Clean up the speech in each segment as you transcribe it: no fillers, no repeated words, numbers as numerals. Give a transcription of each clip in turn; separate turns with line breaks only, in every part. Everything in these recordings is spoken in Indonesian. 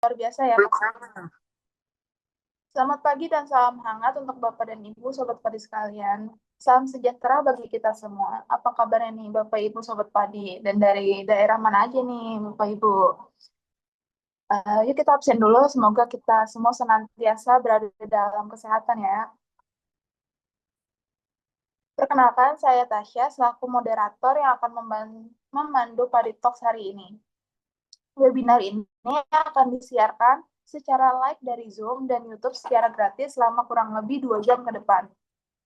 Luar biasa ya, Pak. Selamat pagi dan salam hangat untuk Bapak dan Ibu, Sobat Padi sekalian. Salam sejahtera bagi kita semua. Apa kabarnya nih Bapak Ibu Sobat Padi? Dan dari daerah mana aja nih Bapak Ibu? Yuk kita absen dulu, semoga kita semua senantiasa berada dalam kesehatan ya. Perkenalkan, saya Tasya, selaku moderator yang akan memandu Padi Talks hari ini. Webinar ini akan disiarkan secara live dari Zoom dan YouTube secara gratis selama kurang lebih 2 jam ke depan.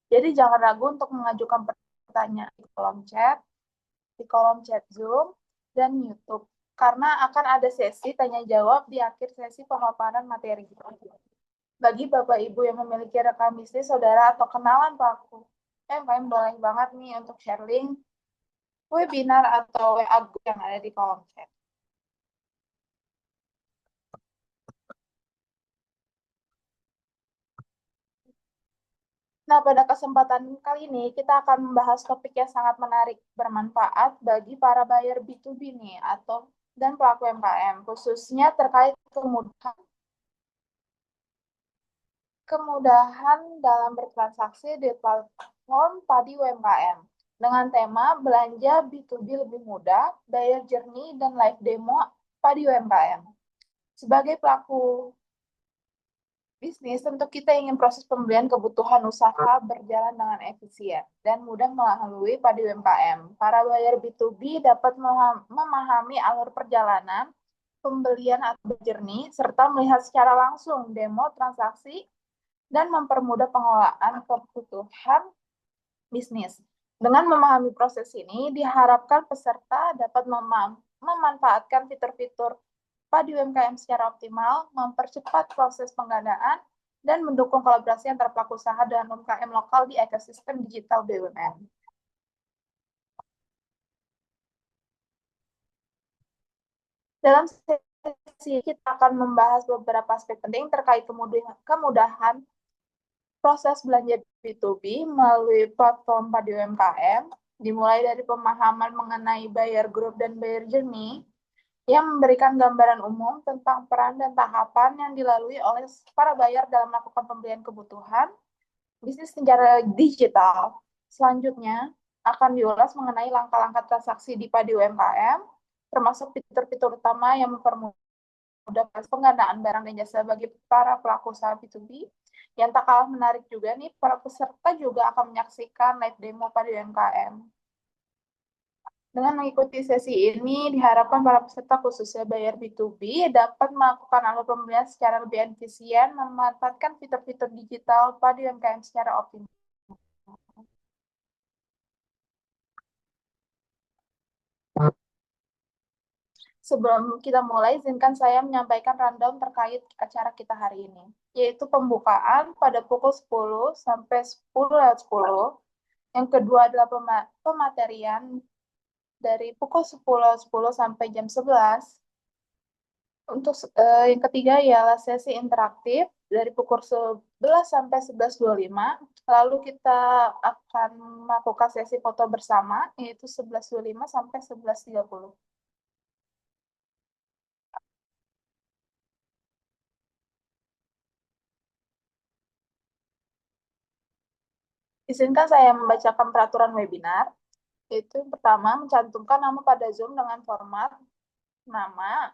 Jadi jangan ragu untuk mengajukan pertanyaan di kolom chat Zoom dan YouTube. Karena akan ada sesi tanya jawab di akhir sesi pemaparan materi. Bagi Bapak Ibu yang memiliki rekam bisnis saudara atau kenalan pelaku UMKM, boleh banget nih untuk share link webinar atau WA yang ada di kolom chat. Nah, pada kesempatan kali ini kita akan membahas topik yang sangat menarik, bermanfaat bagi para buyer B2B nih, dan pelaku UMKM, khususnya terkait kemudahan dalam bertransaksi di platform Padi UMKM. Dengan tema belanja B2B lebih mudah, buyer journey, dan live demo Padi UMKM. Sebagai pelaku bisnis, tentu kita ingin proses pembelian kebutuhan usaha berjalan dengan efisien dan mudah melalui Padi UMKM. Para buyer B2B dapat memahami alur perjalanan, pembelian atau journey, serta melihat secara langsung demo transaksi dan mempermudah pengelolaan kebutuhan bisnis. Dengan memahami proses ini, diharapkan peserta dapat memanfaatkan fitur-fitur Padi UMKM secara optimal, mempercepat proses penggandaan, dan mendukung kolaborasi antara pelaku usaha dan UMKM lokal di ekosistem digital BUMN. Dalam sesi kita akan membahas beberapa aspek penting terkait kemudahan proses belanja B2B melalui platform Padi UMKM, dimulai dari pemahaman mengenai buyer group dan buyer journey, yang memberikan gambaran umum tentang peran dan tahapan yang dilalui oleh para buyer dalam melakukan pembelian kebutuhan bisnis secara digital. Selanjutnya, akan diulas mengenai langkah-langkah transaksi di Padi UMKM, termasuk fitur-fitur utama yang mempermudah penggandaan barang dan jasa bagi para pelaku usaha B2B. Yang tak kalah menarik juga nih, para peserta juga akan menyaksikan live demo Padi UMKM. Dengan mengikuti sesi ini, diharapkan para peserta khususnya buyer B2B dapat melakukan alur pembelian secara lebih efisien, memanfaatkan fitur-fitur digital Padi UMKM secara optimal. Sebelum kita mulai, izinkan saya menyampaikan rundown terkait acara kita hari ini, yaitu pembukaan pada pukul 10 sampai 10:10. Yang kedua adalah pematerian dari pukul 10:10 sampai jam 11. Untuk yang ketiga ialah sesi interaktif dari pukul 11 sampai 11:25. Lalu kita akan melakukan sesi foto bersama, yaitu 11:25 sampai 11:30. Izinkan saya membacakan peraturan webinar, yaitu yang pertama, mencantumkan nama pada Zoom dengan format nama,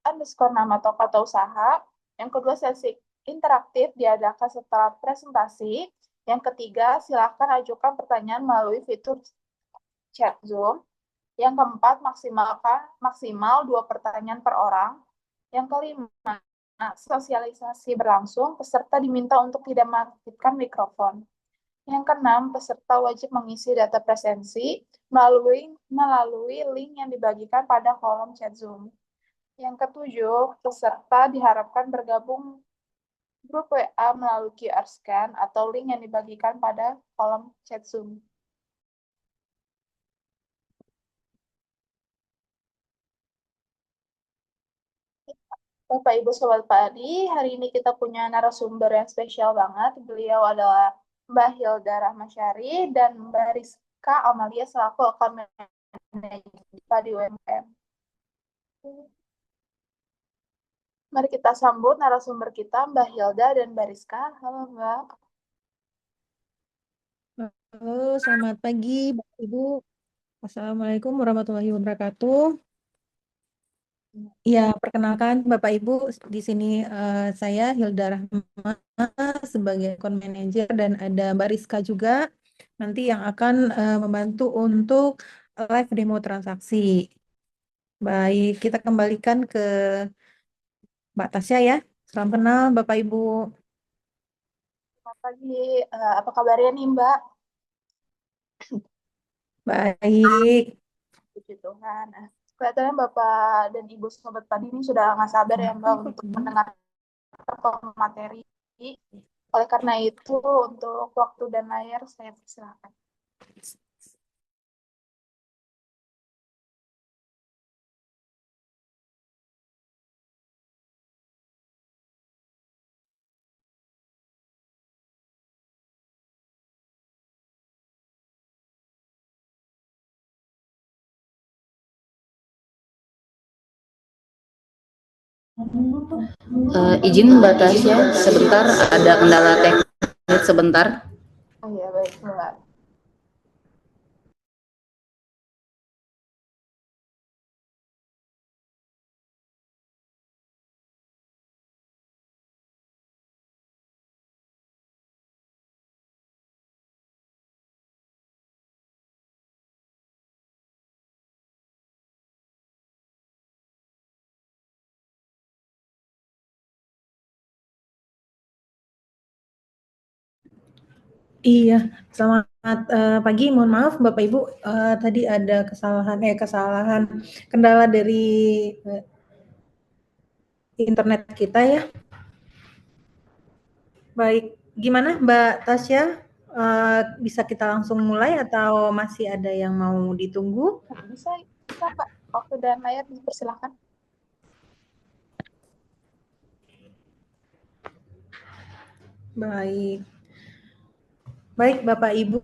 underscore nama toko atau usaha. Yang kedua, sesi interaktif diadakan setelah presentasi. Yang ketiga, silakan ajukan pertanyaan melalui fitur chat Zoom. Yang keempat, maksimal 2 pertanyaan per orang. Yang kelima, sosialisasi berlangsung, peserta diminta untuk tidak mengaktifkan mikrofon. Yang keenam, peserta wajib mengisi data presensi melalui link yang dibagikan pada kolom chat Zoom. Yang ketujuh, peserta diharapkan bergabung grup WA melalui QR scan atau link yang dibagikan pada kolom chat Zoom. Bapak Ibu Sobat Padi, hari ini kita punya narasumber yang spesial banget. Beliau adalah Mbak Hilda Rahmasyari dan Mbak Rizka Amalia selaku account manager Padi UMKM. Mari kita sambut narasumber kita, Mbak Hilda dan Mbak Rizka. Halo, Mbak.
Halo, selamat pagi, Bapak Ibu. Assalamualaikum warahmatullahi wabarakatuh. Ya, perkenalkan Bapak Ibu, di sini saya Hilda Rahma sebagai account manager dan ada Mbak Rizka juga nanti yang akan membantu untuk live demo transaksi. Baik, kita kembalikan ke Mbak Tasya ya. Salam kenal Bapak Ibu.
Selamat pagi. Apa kabarnya nih, Mbak?
Baik.
Puji Tuhan. Kelihatannya Bapak dan Ibu Sobat Padi ini sudah nggak sabar ya, Mbak, untuk mendengar materi. Oleh karena itu, untuk waktu dan layar, saya persilakan.
Izin Mbak Tasya, sebentar ada kendala teknis sebentar.
Oh iya, baik, Mbak.
Iya, selamat pagi. Mohon maaf Bapak Ibu, tadi ada kesalahan kendala dari internet kita ya. Baik, gimana Mbak Tasya? Bisa kita langsung mulai atau masih ada yang mau ditunggu?
Bisa, Pak. Waktu dan layar dipersilakan.
Baik. Baik Bapak Ibu,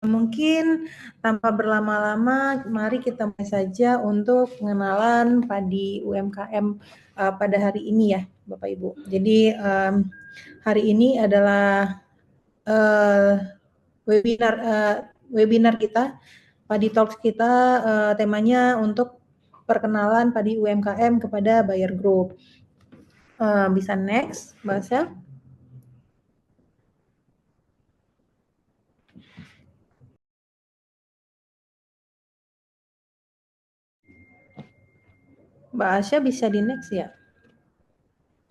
mungkin tanpa berlama-lama, mari kita mulai saja untuk pengenalan padi UMKM pada hari ini ya Bapak Ibu. Jadi hari ini adalah webinar kita, Padi Talks kita, temanya untuk perkenalan padi UMKM kepada buyer group. Bisa next, Mbak Asya. Mbak Asya bisa di next ya.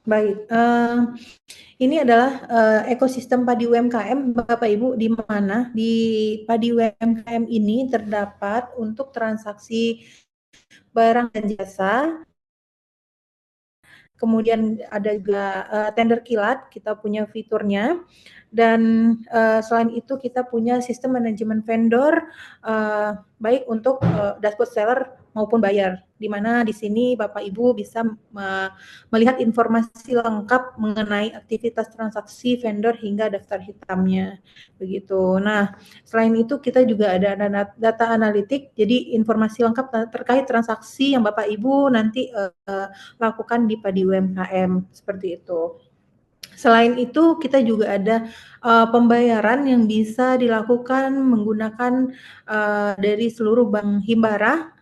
Baik, ini adalah ekosistem padi UMKM Bapak Ibu, di mana di padi UMKM ini terdapat untuk transaksi barang dan jasa. Kemudian ada juga tender kilat, kita punya fiturnya. Dan selain itu kita punya sistem manajemen vendor, baik untuk dashboard seller maupun buyer, di mana di sini Bapak Ibu bisa melihat informasi lengkap mengenai aktivitas transaksi vendor hingga daftar hitamnya, begitu. Nah, selain itu kita juga ada data analitik, jadi informasi lengkap terkait transaksi yang Bapak Ibu nanti lakukan di padi UMKM, seperti itu. Selain itu, kita juga ada pembayaran yang bisa dilakukan menggunakan dari seluruh bank himbara,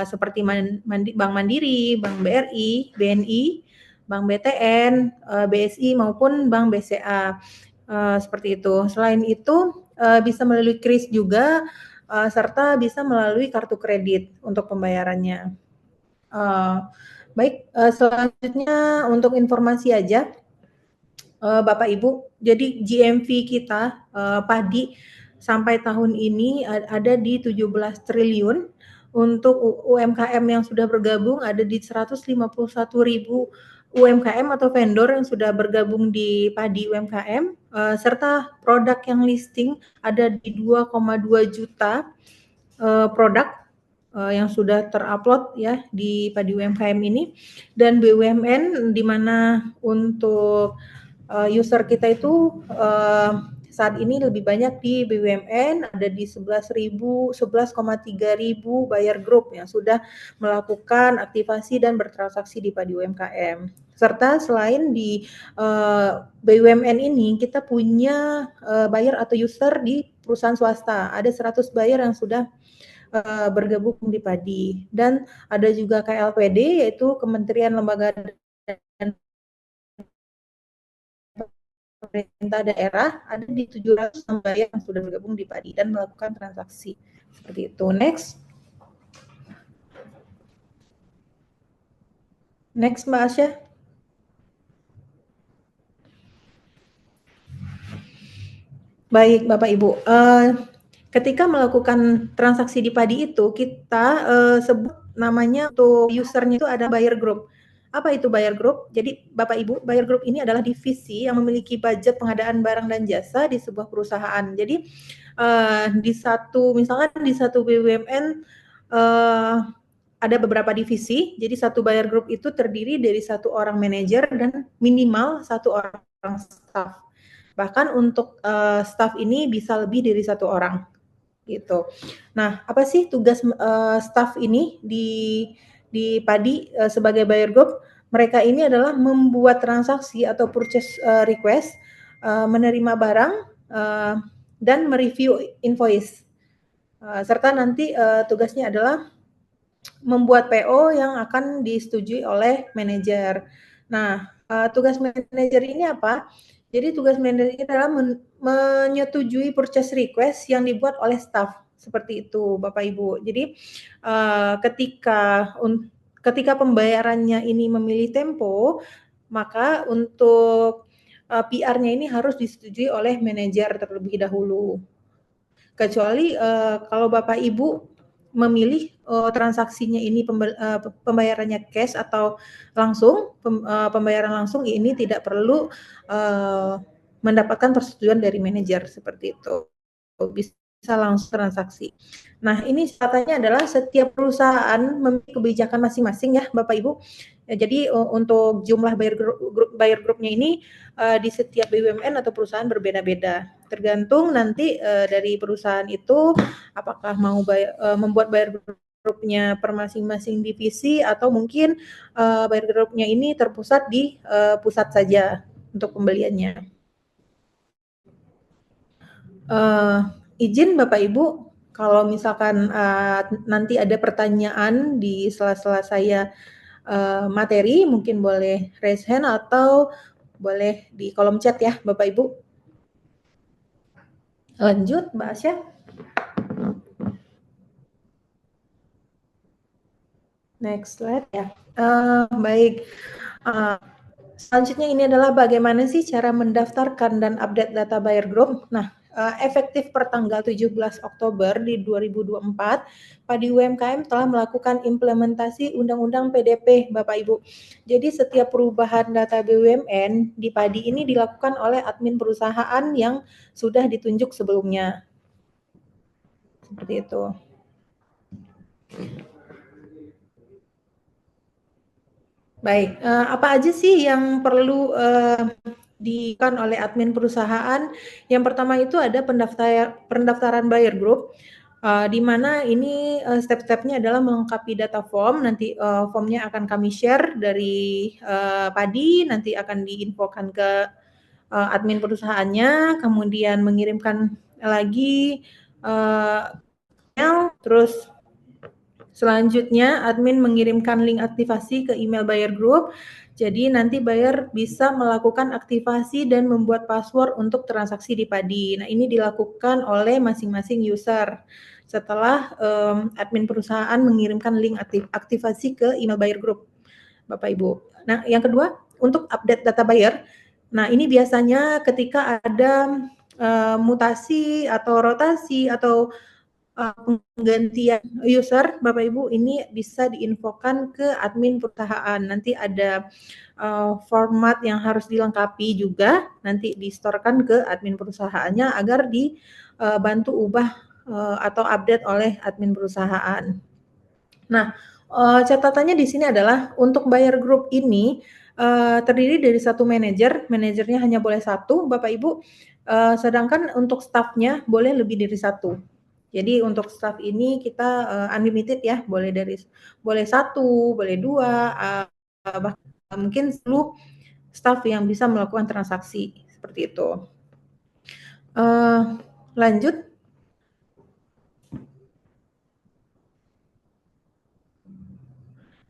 seperti Bank Mandiri, Bank BRI, BNI, Bank BTN, BSI maupun Bank BCA, seperti itu. Selain itu, bisa melalui kris juga, serta bisa melalui kartu kredit untuk pembayarannya. Baik, selanjutnya untuk informasi aja, Bapak Ibu, jadi GMV kita padi sampai tahun ini ada di 17 triliun. Untuk UMKM yang sudah bergabung ada di 151.000 UMKM atau vendor yang sudah bergabung di padi UMKM, serta produk yang listing ada di 2,2 juta produk yang sudah terupload ya di padi UMKM ini. Dan BUMN, di mana untuk user kita itu saat ini lebih banyak di BUMN, ada di 11,3 ribu buyer group yang sudah melakukan aktivasi dan bertransaksi di Padi UMKM. Serta selain di BUMN ini, kita punya buyer atau user di perusahaan swasta. Ada 100 buyer yang sudah bergabung di Padi. Dan ada juga KLPD, yaitu Kementerian Lembaga dan Pemerintah Daerah, ada di 700 buyer yang sudah bergabung di Padi dan melakukan transaksi. Seperti itu. Next, Mbak Asya. Baik, Bapak Ibu. Ketika melakukan transaksi di Padi itu, kita sebut namanya untuk usernya itu ada buyer group. Apa itu buyer group? Jadi Bapak Ibu, buyer group ini adalah divisi yang memiliki budget pengadaan barang dan jasa di sebuah perusahaan. Jadi misalkan di satu BUMN ada beberapa divisi. Jadi satu buyer group itu terdiri dari satu orang manajer dan minimal satu orang staff. Bahkan untuk staff ini bisa lebih dari satu orang gitu. Nah, apa sih tugas staff ini di Padi sebagai buyer group? Mereka ini adalah membuat transaksi atau purchase request, menerima barang dan mereview invoice. Serta nanti tugasnya adalah membuat PO yang akan disetujui oleh manajer. Nah, tugas manajer ini apa? Jadi tugas manajer ini adalah menyetujui purchase request yang dibuat oleh staff. Seperti itu, Bapak Ibu. Jadi ketika pembayarannya ini memilih tempo, maka untuk PR-nya ini harus disetujui oleh manajer terlebih dahulu. Kecuali kalau Bapak Ibu memilih transaksinya ini pembayarannya cash atau langsung, pembayaran langsung, ini tidak perlu mendapatkan persetujuan dari manajer, seperti itu. Bisa langsung transaksi. Nah, ini katanya adalah setiap perusahaan memiliki kebijakan masing-masing ya, Bapak Ibu. Ya, jadi untuk jumlah buyer groupnya ini di setiap BUMN atau perusahaan berbeda-beda. Tergantung nanti dari perusahaan itu apakah mau membuat buyer grupnya per masing-masing divisi atau mungkin buyer grupnya ini terpusat di pusat saja untuk pembeliannya. Izin Bapak Ibu, kalau misalkan nanti ada pertanyaan di sela-sela saya materi, mungkin boleh raise hand atau boleh di kolom chat ya Bapak Ibu. Lanjut Mbak Asya. Next slide ya. Baik. Selanjutnya ini adalah bagaimana sih cara mendaftarkan dan update data buyer group. Nah, efektif per tanggal 17 Oktober di 2024, Padi UMKM telah melakukan implementasi Undang-Undang PDP, Bapak Ibu. Jadi setiap perubahan data BUMN di Padi ini dilakukan oleh admin perusahaan yang sudah ditunjuk sebelumnya. Seperti itu. Baik, apa aja sih yang perlu dilakukan oleh admin perusahaan? Yang pertama itu ada pendaftaran buyer group, di mana ini step-stepnya adalah melengkapi data form. Nanti formnya akan kami share dari Padi, nanti akan diinfokan ke admin perusahaannya, kemudian mengirimkan lagi email, terus selanjutnya, admin mengirimkan link aktivasi ke email buyer group. Jadi nanti buyer bisa melakukan aktivasi dan membuat password untuk transaksi di Padi. Nah, ini dilakukan oleh masing-masing user setelah admin perusahaan mengirimkan link aktivasi ke email buyer group, Bapak Ibu. Nah, yang kedua, untuk update data buyer. Nah, ini biasanya ketika ada mutasi atau rotasi atau penggantian user, Bapak Ibu, ini bisa diinfokan ke admin perusahaan. Nanti ada format yang harus dilengkapi juga, nanti distorkan ke admin perusahaannya agar dibantu ubah atau update oleh admin perusahaan. Nah, catatannya di sini adalah untuk buyer group ini terdiri dari satu manajer, manajernya hanya boleh satu, Bapak Ibu, sedangkan untuk stafnya boleh lebih dari satu. Jadi untuk staff ini kita unlimited ya, boleh satu, boleh dua, bahkan mungkin 10 staff yang bisa melakukan transaksi seperti itu. Lanjut.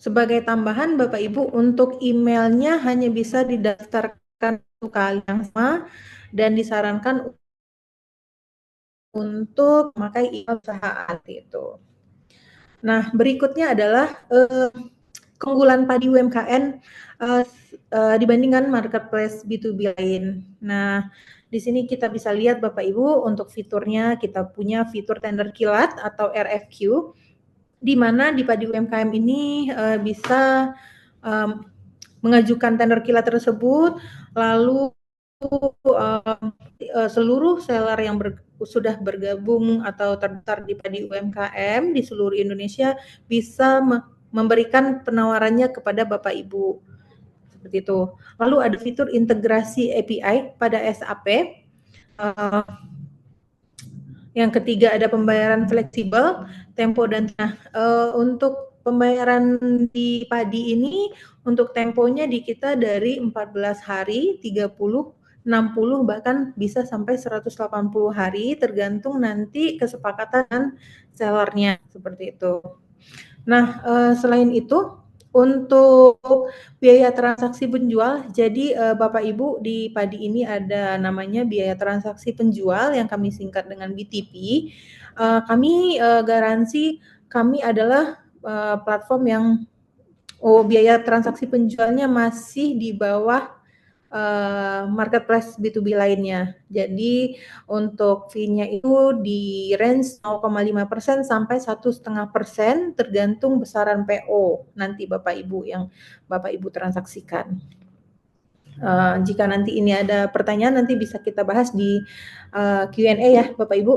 Sebagai tambahan Bapak Ibu, untuk emailnya hanya bisa didaftarkan satu kali yang sama dan disarankan untuk memakai email perusahaan itu. Nah, berikutnya adalah keunggulan padi UMKM dibandingkan marketplace B2B lain. Nah, di sini kita bisa lihat Bapak Ibu, untuk fiturnya kita punya fitur tender kilat atau RFQ, di mana di padi UMKM ini bisa mengajukan tender kilat tersebut, lalu seluruh seller yang sudah bergabung atau terdaftar di padi UMKM di seluruh Indonesia bisa memberikan penawarannya kepada Bapak Ibu. Seperti itu. Lalu ada fitur integrasi API pada SAP. Yang ketiga ada pembayaran fleksibel, tempo dan untuk pembayaran di padi ini untuk temponya di kita dari 14 hari, 30, 60 bahkan bisa sampai 180 hari tergantung nanti kesepakatan sellernya seperti itu. Nah, selain itu untuk biaya transaksi penjual, jadi Bapak Ibu di padi ini ada namanya biaya transaksi penjual yang kami singkat dengan BTP. Kami garansi kami adalah platform yang biaya transaksi penjualnya masih di bawah marketplace B2B lainnya. Jadi untuk fee-nya itu di range 0,5% sampai 1,5% tergantung besaran PO nanti Bapak Ibu yang Bapak Ibu transaksikan. Jika nanti ini ada pertanyaan nanti bisa kita bahas di Q&A ya Bapak Ibu.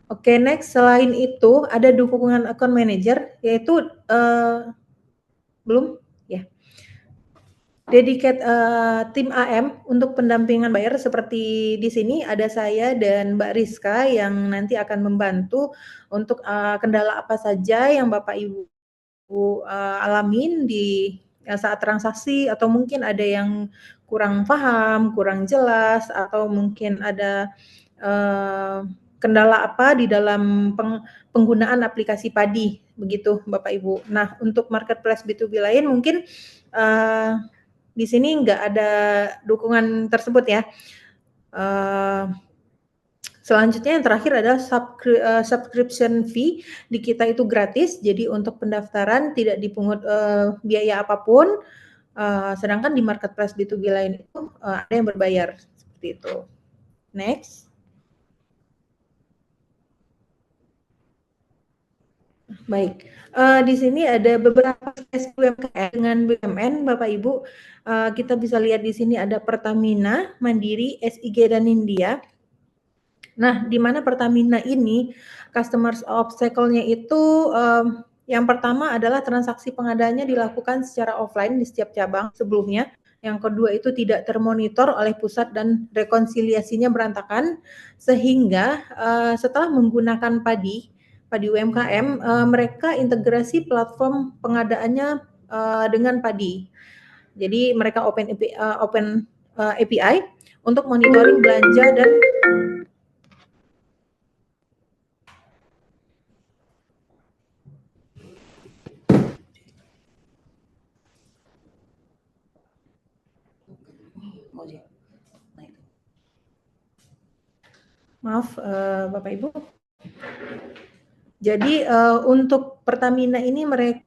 Oke, next, selain itu ada dukungan account manager yaitu belum ya. Dedicate tim AM untuk pendampingan buyer seperti di sini ada saya dan Mbak Rizka yang nanti akan membantu untuk kendala apa saja yang Bapak Ibu alamin di saat transaksi atau mungkin ada yang kurang paham, kurang jelas atau mungkin ada kendala apa di dalam penggunaan aplikasi padi begitu Bapak Ibu. Nah, untuk marketplace B2B lain mungkin di sini nggak ada dukungan tersebut ya. Selanjutnya yang terakhir adalah subscription fee di kita itu gratis. Jadi untuk pendaftaran tidak dipungut biaya apapun. Sedangkan di marketplace B2B lain itu ada yang berbayar seperti itu. Next. Baik, di sini ada beberapa UMKM dengan BUMN, Bapak Ibu. Kita bisa lihat di sini ada Pertamina, Mandiri, SIG dan India. Nah, di mana Pertamina ini customers obstacle-nya itu yang pertama adalah transaksi pengadaannya dilakukan secara offline di setiap cabang sebelumnya. Yang kedua itu tidak termonitor oleh pusat dan rekonsiliasinya berantakan sehingga setelah menggunakan padi UMKM mereka integrasi platform pengadaannya dengan padi. Jadi mereka open API untuk monitoring belanja dan maaf Bapak Ibu. Jadi untuk Pertamina ini mereka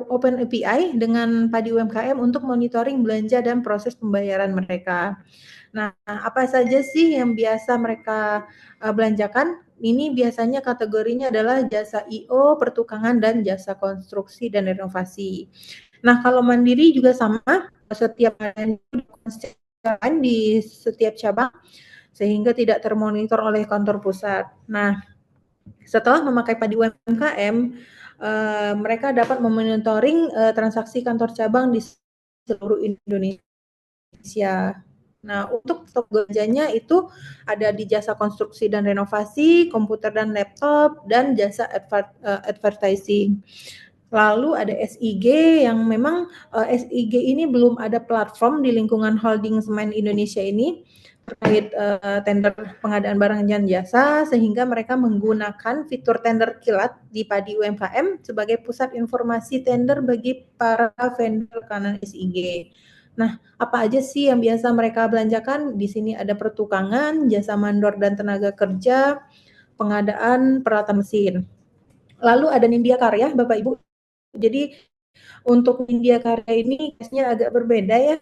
open API dengan padi UMKM untuk monitoring belanja dan proses pembayaran mereka. Nah, apa saja sih yang biasa mereka belanjakan? Ini biasanya kategorinya adalah jasa I/O, pertukangan, dan jasa konstruksi dan renovasi. Nah, kalau Mandiri juga sama, setiap di setiap cabang sehingga tidak termonitor oleh kantor pusat. Nah, setelah memakai padi UMKM, mereka dapat memonitoring transaksi kantor cabang di seluruh Indonesia. Nah, untuk stok belanjanya itu ada di jasa konstruksi dan renovasi, komputer dan laptop, dan jasa advertising. Lalu ada SIG yang memang SIG ini belum ada platform di lingkungan holding semen Indonesia ini terkait tender pengadaan barang dan jasa, sehingga mereka menggunakan fitur tender kilat di Padi UMKM sebagai pusat informasi tender bagi para vendor kanan SIG. Nah, apa aja sih yang biasa mereka belanjakan? Di sini ada pertukangan, jasa mandor dan tenaga kerja, pengadaan peralatan mesin. Lalu ada Nindya Karya, Bapak Ibu. Jadi untuk Nindya Karya ini case-nya agak berbeda ya.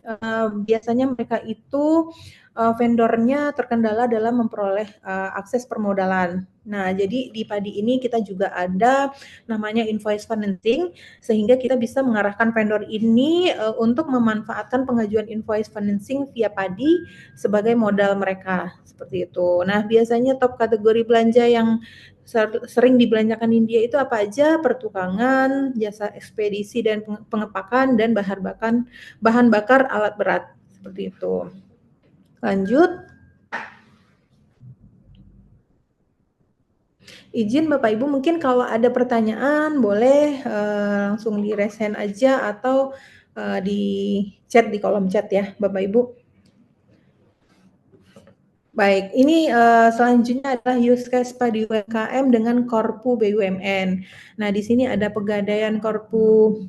Biasanya mereka itu vendornya terkendala dalam memperoleh akses permodalan. Nah, jadi di Padi ini kita juga ada namanya invoice financing, sehingga kita bisa mengarahkan vendor ini untuk memanfaatkan pengajuan invoice financing via Padi sebagai modal mereka, seperti itu. Nah, biasanya top kategori belanja yang sering dibelanjakan India itu apa aja? Pertukangan, jasa ekspedisi dan pengepakan, dan bahan bakar alat berat, seperti itu. Lanjut. Izin Bapak Ibu, mungkin kalau ada pertanyaan boleh langsung di raise hand aja atau di chat di kolom chat ya Bapak Ibu. Baik, ini selanjutnya adalah use case Padi UMKM dengan Korpu BUMN. Nah, di sini ada pegadaian Korpu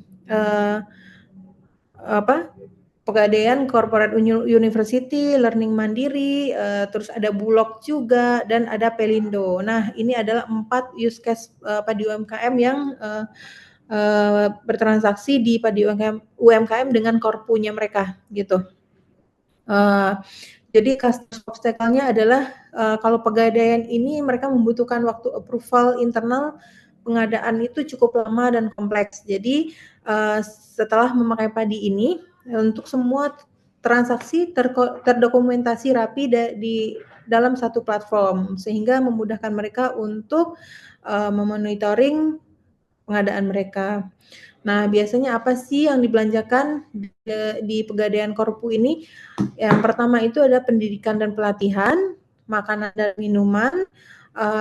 Pegadaian Corporate University, Learning Mandiri, terus ada Bulog juga, dan ada Pelindo. Nah, ini adalah 4 use case Padi UMKM yang bertransaksi di Padi UMKM dengan korpunya mereka, gitu. Jadi customer obstacle-nya adalah kalau pegadaian ini mereka membutuhkan waktu approval internal pengadaan itu cukup lama dan kompleks. Jadi setelah memakai Padi ini, untuk semua transaksi terdokumentasi rapi di dalam satu platform, sehingga memudahkan mereka untuk memonitoring pengadaan mereka. Nah, biasanya apa sih yang dibelanjakan di pegadaian Korpu ini? Yang pertama itu ada pendidikan dan pelatihan, makanan dan minuman,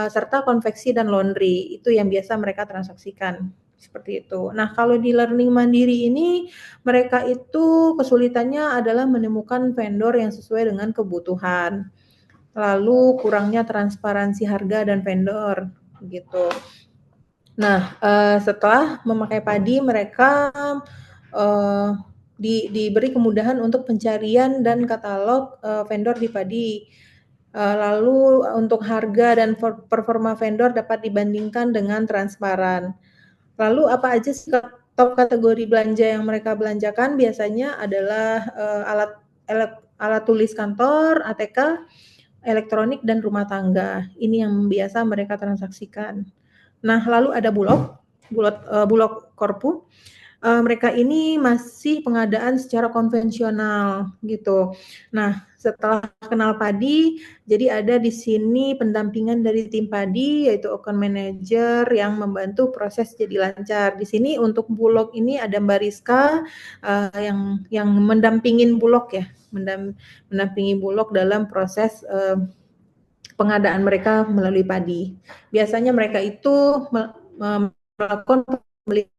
serta konveksi dan laundry. Itu yang biasa mereka transaksikan. Seperti itu. Nah, kalau di Learning Mandiri ini, mereka itu kesulitannya adalah menemukan vendor yang sesuai dengan kebutuhan. Lalu kurangnya transparansi harga dan vendor, gitu. Nah, setelah memakai Padi, mereka diberi kemudahan untuk pencarian dan katalog vendor di Padi. Lalu untuk harga dan performa vendor dapat dibandingkan dengan transparan. Lalu apa aja sih top kategori belanja yang mereka belanjakan? Biasanya adalah alat tulis kantor, ATK, elektronik, dan rumah tangga. Ini yang biasa mereka transaksikan. Nah, lalu ada Bulog Korpu. Mereka ini masih pengadaan secara konvensional gitu. Nah, setelah kenal Padi, jadi ada di sini pendampingan dari tim Padi, yaitu account manager yang membantu proses jadi lancar. Di sini untuk Bulog ini ada Mbak Rizka yang mendampingin Bulog ya, mendampingi Bulog dalam proses pengadaan mereka melalui Padi. Biasanya mereka itu melakukan pembelian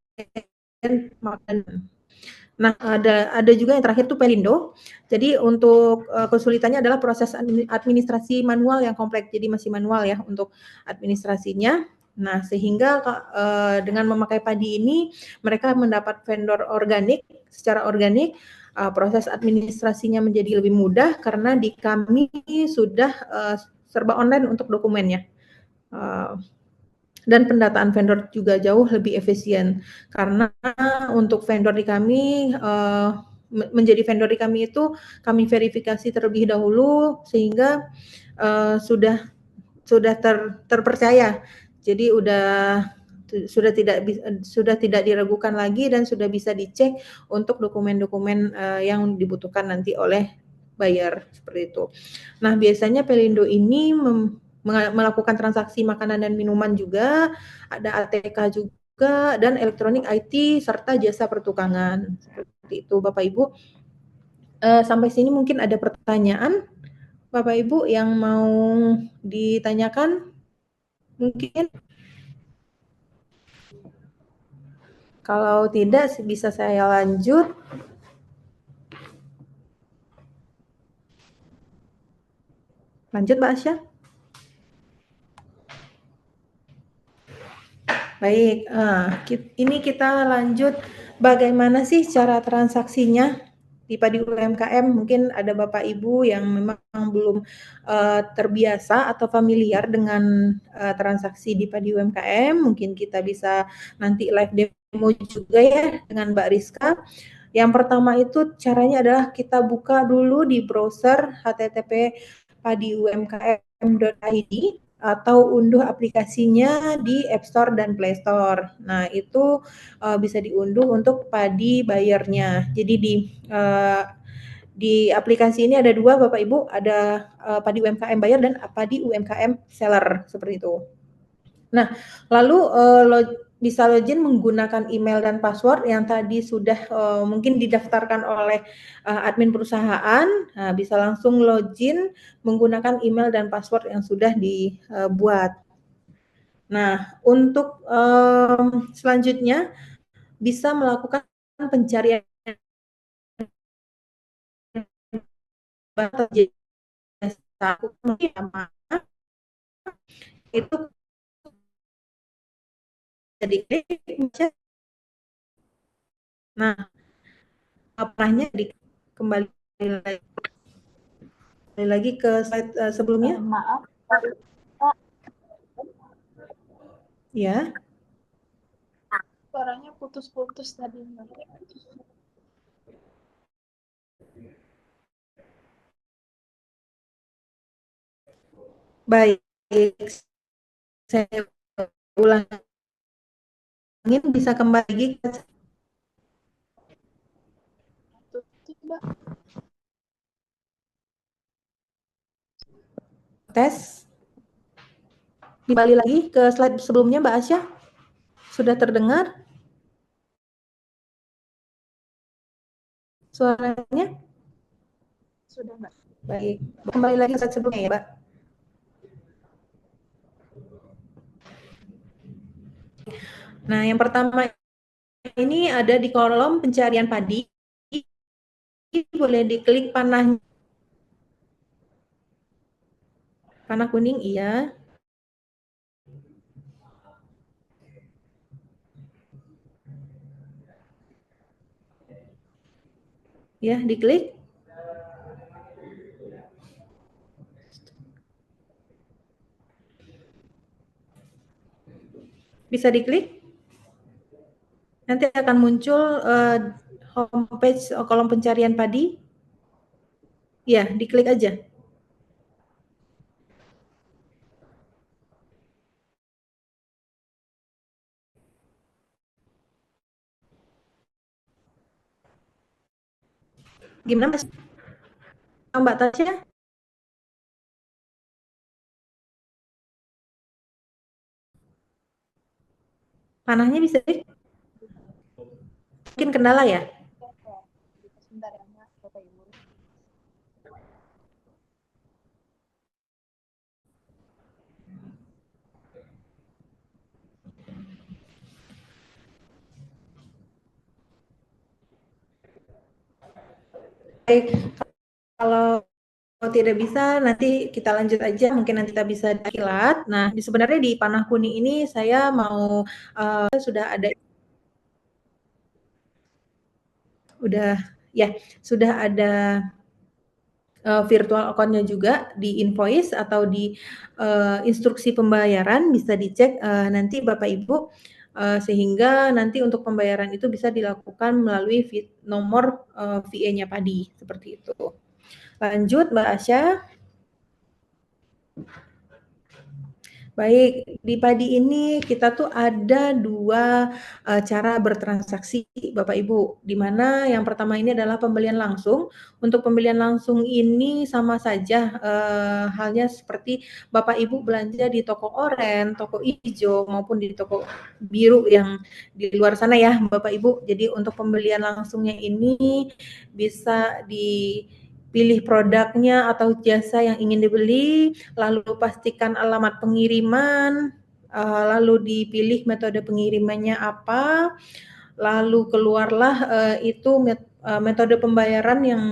makanan. Nah, ada juga yang terakhir tuh Pelindo. Jadi untuk kesulitannya adalah proses administrasi manual yang kompleks. Jadi masih manual ya untuk administrasinya. Nah, sehingga dengan memakai Padi ini mereka mendapat vendor organik secara organik. Proses administrasinya menjadi lebih mudah karena di kami sudah serba online untuk dokumennya. Dan pendataan vendor juga jauh lebih efisien karena untuk vendor di kami menjadi vendor di kami itu kami verifikasi terlebih dahulu sehingga sudah terpercaya. Jadi sudah tidak diragukan lagi dan sudah bisa dicek untuk dokumen-dokumen yang dibutuhkan nanti oleh buyer, seperti itu. Nah, biasanya Pelindo ini melakukan transaksi makanan dan minuman juga, ada ATK juga juga dan elektronik IT serta jasa pertukangan. Seperti itu Bapak Ibu. Sampai sini mungkin ada pertanyaan Bapak Ibu yang mau ditanyakan mungkin. Kalau tidak bisa saya lanjut. Lanjut Mbak Asya. Baik, ini kita lanjut bagaimana sih cara transaksinya di Padi UMKM. Mungkin ada Bapak Ibu yang memang belum terbiasa atau familiar dengan transaksi di Padi UMKM. Mungkin kita bisa nanti live demo juga ya dengan Mbak Rizka. Yang pertama itu caranya adalah kita buka dulu di browser http://padiumkm.id atau unduh aplikasinya di App Store dan Play Store. Nah, itu bisa diunduh untuk Padi Bayarnya. Jadi di aplikasi ini ada dua Bapak Ibu, ada Padi UMKM Bayar dan Padi UMKM Seller, seperti itu. Nah, lalu bisa login menggunakan email dan password yang tadi sudah mungkin didaftarkan oleh admin perusahaan. Nah, bisa langsung login menggunakan email dan password yang sudah dibuat. Nah, untuk selanjutnya bisa melakukan pencarian itu jadi nah apanya kembali lagi ke slide sebelumnya.
Maaf,
ya,
suaranya putus-putus tadi.
baik, saya ulangin, bisa kembali lagi ke tes. Kembali lagi ke slide sebelumnya Mbak Asya. Sudah terdengar suaranya?
Sudah Mbak.
Baik, kembali lagi ke slide sebelumnya ya Mbak. Nah, yang pertama ini ada di kolom pencarian padi. Boleh diklik panah kuning, iya. Ya, diklik. Bisa diklik. Nanti akan muncul homepage kolom pencarian padi. Ya, diklik aja. Gimana Mas? Mbak Tasya? Panahnya bisa diklik? Mungkin kendala ya?
Sebentar ya Mbak, Bapak Ibu.
Baik, kalau tidak bisa nanti kita lanjut aja, mungkin nanti kita bisa kilat. Nah, sebenarnya di panah kuning ini saya mau sudah ada virtual account-nya juga di invoice atau di instruksi pembayaran, bisa dicek nanti Bapak Ibu, sehingga nanti untuk pembayaran itu bisa dilakukan melalui nomor VE-nya Padi, seperti itu. Lanjut Mbak Asya. Baik, di padi ini kita tuh ada 2 cara bertransaksi Bapak Ibu, di mana yang pertama ini adalah pembelian langsung. Untuk pembelian langsung ini sama saja, halnya seperti Bapak Ibu belanja di toko oren, toko ijo, maupun di toko biru yang di luar sana ya Bapak Ibu. Jadi untuk pembelian langsungnya ini bisa dipilih produknya atau jasa yang ingin dibeli, lalu pastikan alamat pengiriman, lalu dipilih metode pengirimannya apa, lalu keluarlah itu metode pembayaran yang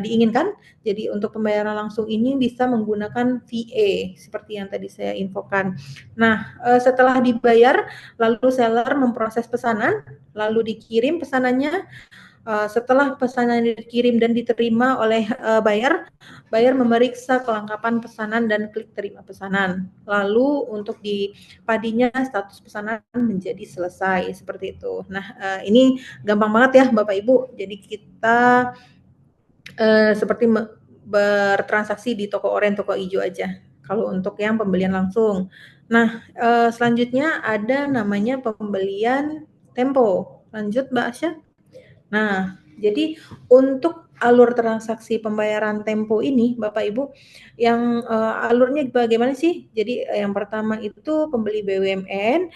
diinginkan. Jadi untuk pembayaran langsung ini bisa menggunakan VA seperti yang tadi saya infokan. Nah, setelah dibayar, lalu seller memproses pesanan, lalu dikirim pesanannya. Setelah pesanan dikirim dan diterima oleh buyer memeriksa kelengkapan pesanan dan klik terima pesanan. Lalu untuk di padinya status pesanan menjadi selesai seperti itu. Nah, ini gampang banget ya Bapak Ibu. Jadi kita seperti bertransaksi di toko oren, toko ijo aja. Kalau untuk yang pembelian langsung. Nah, selanjutnya ada namanya pembelian tempo. Lanjut Mbak Asya. Nah, jadi untuk alur transaksi pembayaran tempo ini, Bapak Ibu, yang alurnya bagaimana sih? Jadi yang pertama itu pembeli BUMN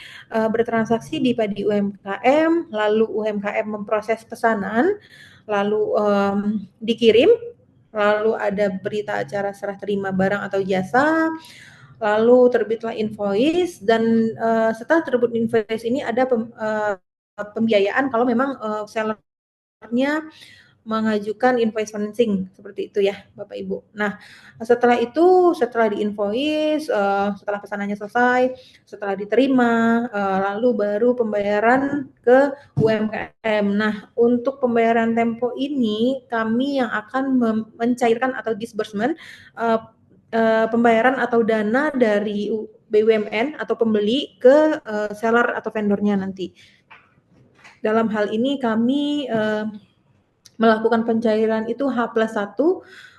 bertransaksi di padi UMKM, lalu UMKM memproses pesanan, lalu dikirim, lalu ada berita acara serah terima barang atau jasa, lalu terbitlah invoice, dan setelah terbit invoice ini ada pembiayaan kalau memang seller mengajukan invoice financing seperti itu ya Bapak Ibu. Nah, setelah itu, setelah di-invoice, setelah pesanannya selesai, setelah diterima, lalu baru pembayaran ke UMKM. Nah, untuk pembayaran tempo ini kami yang akan mencairkan atau disbursement pembayaran atau dana dari BUMN atau pembeli ke seller atau vendornya nanti. Dalam hal ini kami melakukan pencairan itu H+1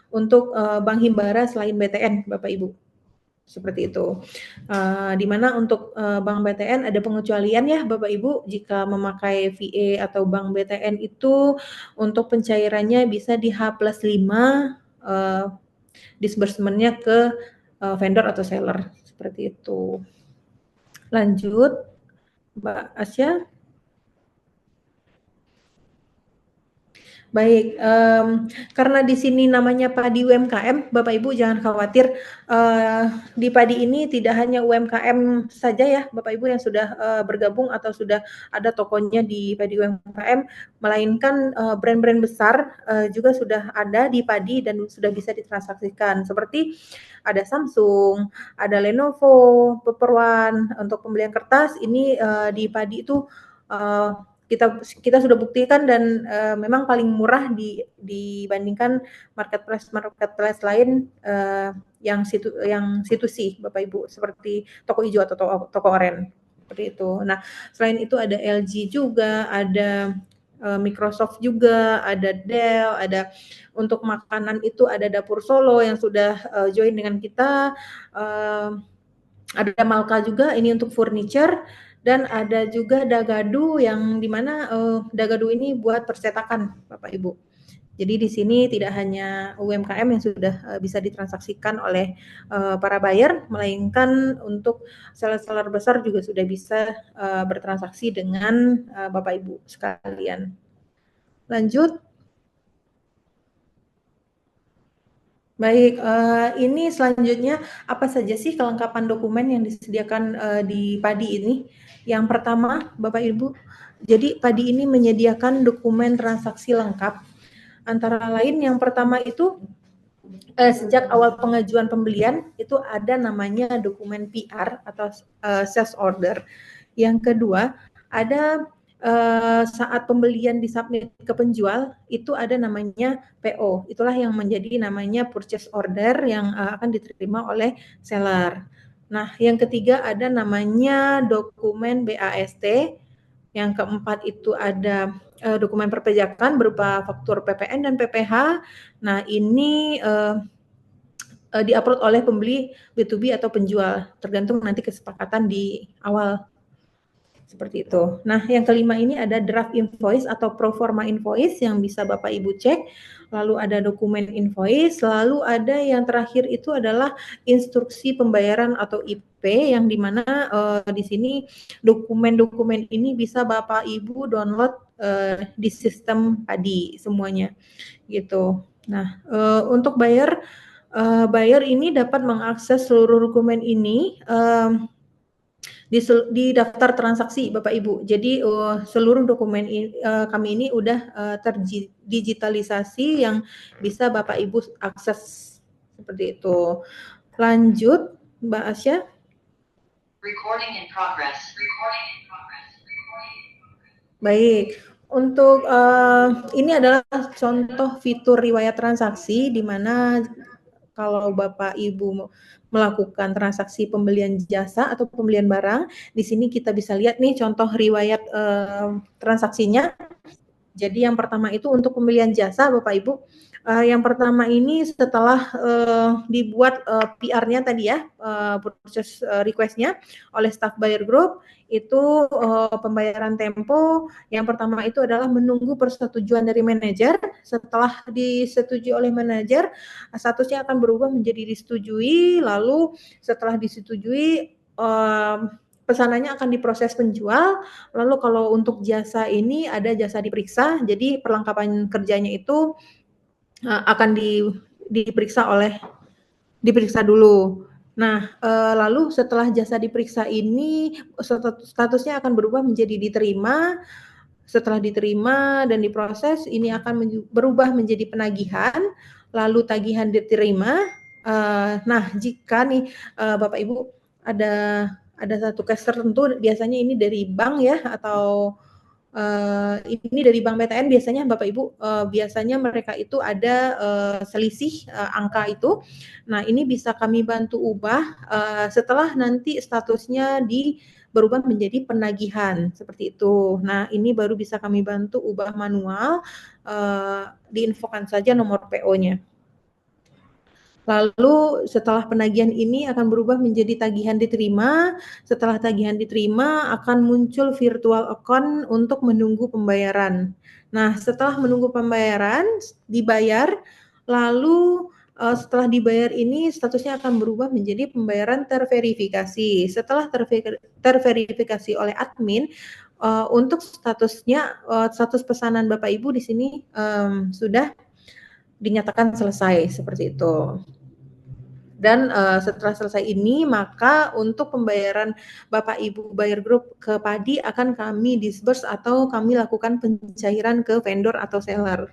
untuk Bank Himbara selain BTN, Bapak Ibu. Seperti itu. Di mana untuk Bank BTN ada pengecualian ya Bapak Ibu, jika memakai VA atau Bank BTN itu untuk pencairannya bisa di H+5 disbursement-nya ke vendor atau seller. Seperti itu. Lanjut, Mbak Asya. Baik, karena di sini namanya padi UMKM, Bapak Ibu jangan khawatir, di padi ini tidak hanya UMKM saja ya Bapak Ibu yang sudah bergabung atau sudah ada tokonya di padi UMKM, melainkan brand-brand besar juga sudah ada di padi dan sudah bisa ditransaksikan, seperti ada Samsung, ada Lenovo, Paperone. Untuk pembelian kertas ini di padi itu kita sudah buktikan dan memang paling murah dibandingkan marketplace lain yang C2C Bapak Ibu, seperti toko ijo atau toko oren seperti itu. Nah, selain itu ada LG juga, ada Microsoft juga, ada Dell, ada untuk makanan itu ada Dapur Solo yang sudah join dengan kita, ada Malka juga ini untuk furniture, dan ada juga Dagadu yang dimana Dagadu ini buat percetakan Bapak Ibu. Jadi di sini tidak hanya UMKM yang sudah bisa ditransaksikan oleh para buyer, melainkan untuk seller-seller besar juga sudah bisa bertransaksi dengan Bapak Ibu sekalian. Lanjut. Baik, ini selanjutnya apa saja sih kelengkapan dokumen yang disediakan di padi ini? Yang pertama, Bapak Ibu, jadi padi ini menyediakan dokumen transaksi lengkap. Antara lain yang pertama itu sejak awal pengajuan pembelian itu ada namanya dokumen PR atau sales order. Yang kedua, ada saat pembelian disubmit ke penjual itu ada namanya PO. Itulah yang menjadi namanya purchase order yang akan diterima oleh seller. Nah, yang ketiga ada namanya dokumen BAST. Yang keempat itu ada dokumen perpajakan berupa faktur PPN dan PPh. Nah, ini di-upload oleh pembeli B2B atau penjual, tergantung nanti kesepakatan di awal. Seperti itu. Nah, yang kelima ini ada draft invoice atau pro forma invoice yang bisa Bapak Ibu cek. Lalu ada dokumen invoice, lalu ada yang terakhir itu adalah instruksi pembayaran atau IP yang dimana di sini dokumen-dokumen ini bisa Bapak Ibu download di sistem PADI semuanya gitu. Nah, untuk buyer ini dapat mengakses seluruh dokumen ini di daftar transaksi Bapak Ibu. Jadi seluruh dokumen kami ini udah terdigitalisasi yang bisa Bapak Ibu akses seperti itu. Lanjut Mbak Asya.
Recording in progress.
Baik. Untuk ini adalah contoh fitur riwayat transaksi di mana kalau Bapak Ibu melakukan transaksi pembelian jasa atau pembelian barang, di sini kita bisa lihat nih contoh riwayat transaksinya. Jadi yang pertama itu untuk pembelian jasa Bapak Ibu. Yang pertama ini setelah dibuat PR-nya tadi ya, proses request-nya oleh staff buyer group, itu pembayaran tempo. Yang pertama itu adalah menunggu persetujuan dari manajer. Setelah disetujui oleh manajer, statusnya akan berubah menjadi disetujui. Lalu setelah disetujui, pesanannya akan diproses penjual. Lalu kalau untuk jasa ini ada jasa diperiksa, jadi perlengkapan kerjanya itu akan diperiksa dulu. Nah, lalu setelah jasa diperiksa ini statusnya akan berubah menjadi diterima. Setelah diterima dan diproses, ini akan berubah menjadi penagihan, lalu tagihan diterima. Nah, jika nih Bapak Ibu ada satu case tertentu, biasanya ini dari bank ya, atau ini dari Bank BTN biasanya Bapak Ibu, biasanya mereka itu ada selisih angka itu. Nah, ini bisa kami bantu ubah setelah nanti statusnya berubah menjadi penagihan seperti itu. Nah, ini baru bisa kami bantu ubah manual, diinfokan saja nomor PO-nya. Lalu setelah penagihan ini akan berubah menjadi tagihan diterima. Setelah tagihan diterima akan muncul virtual account untuk menunggu pembayaran. Nah, setelah menunggu pembayaran, dibayar, lalu setelah dibayar ini statusnya akan berubah menjadi pembayaran terverifikasi. Setelah terverifikasi oleh admin, untuk statusnya, status pesanan Bapak Ibu di sini sudah dinyatakan selesai seperti itu. Dan setelah selesai ini, maka untuk pembayaran Bapak Ibu buyer group ke PADI akan kami disburse atau kami lakukan pencairan ke vendor atau seller.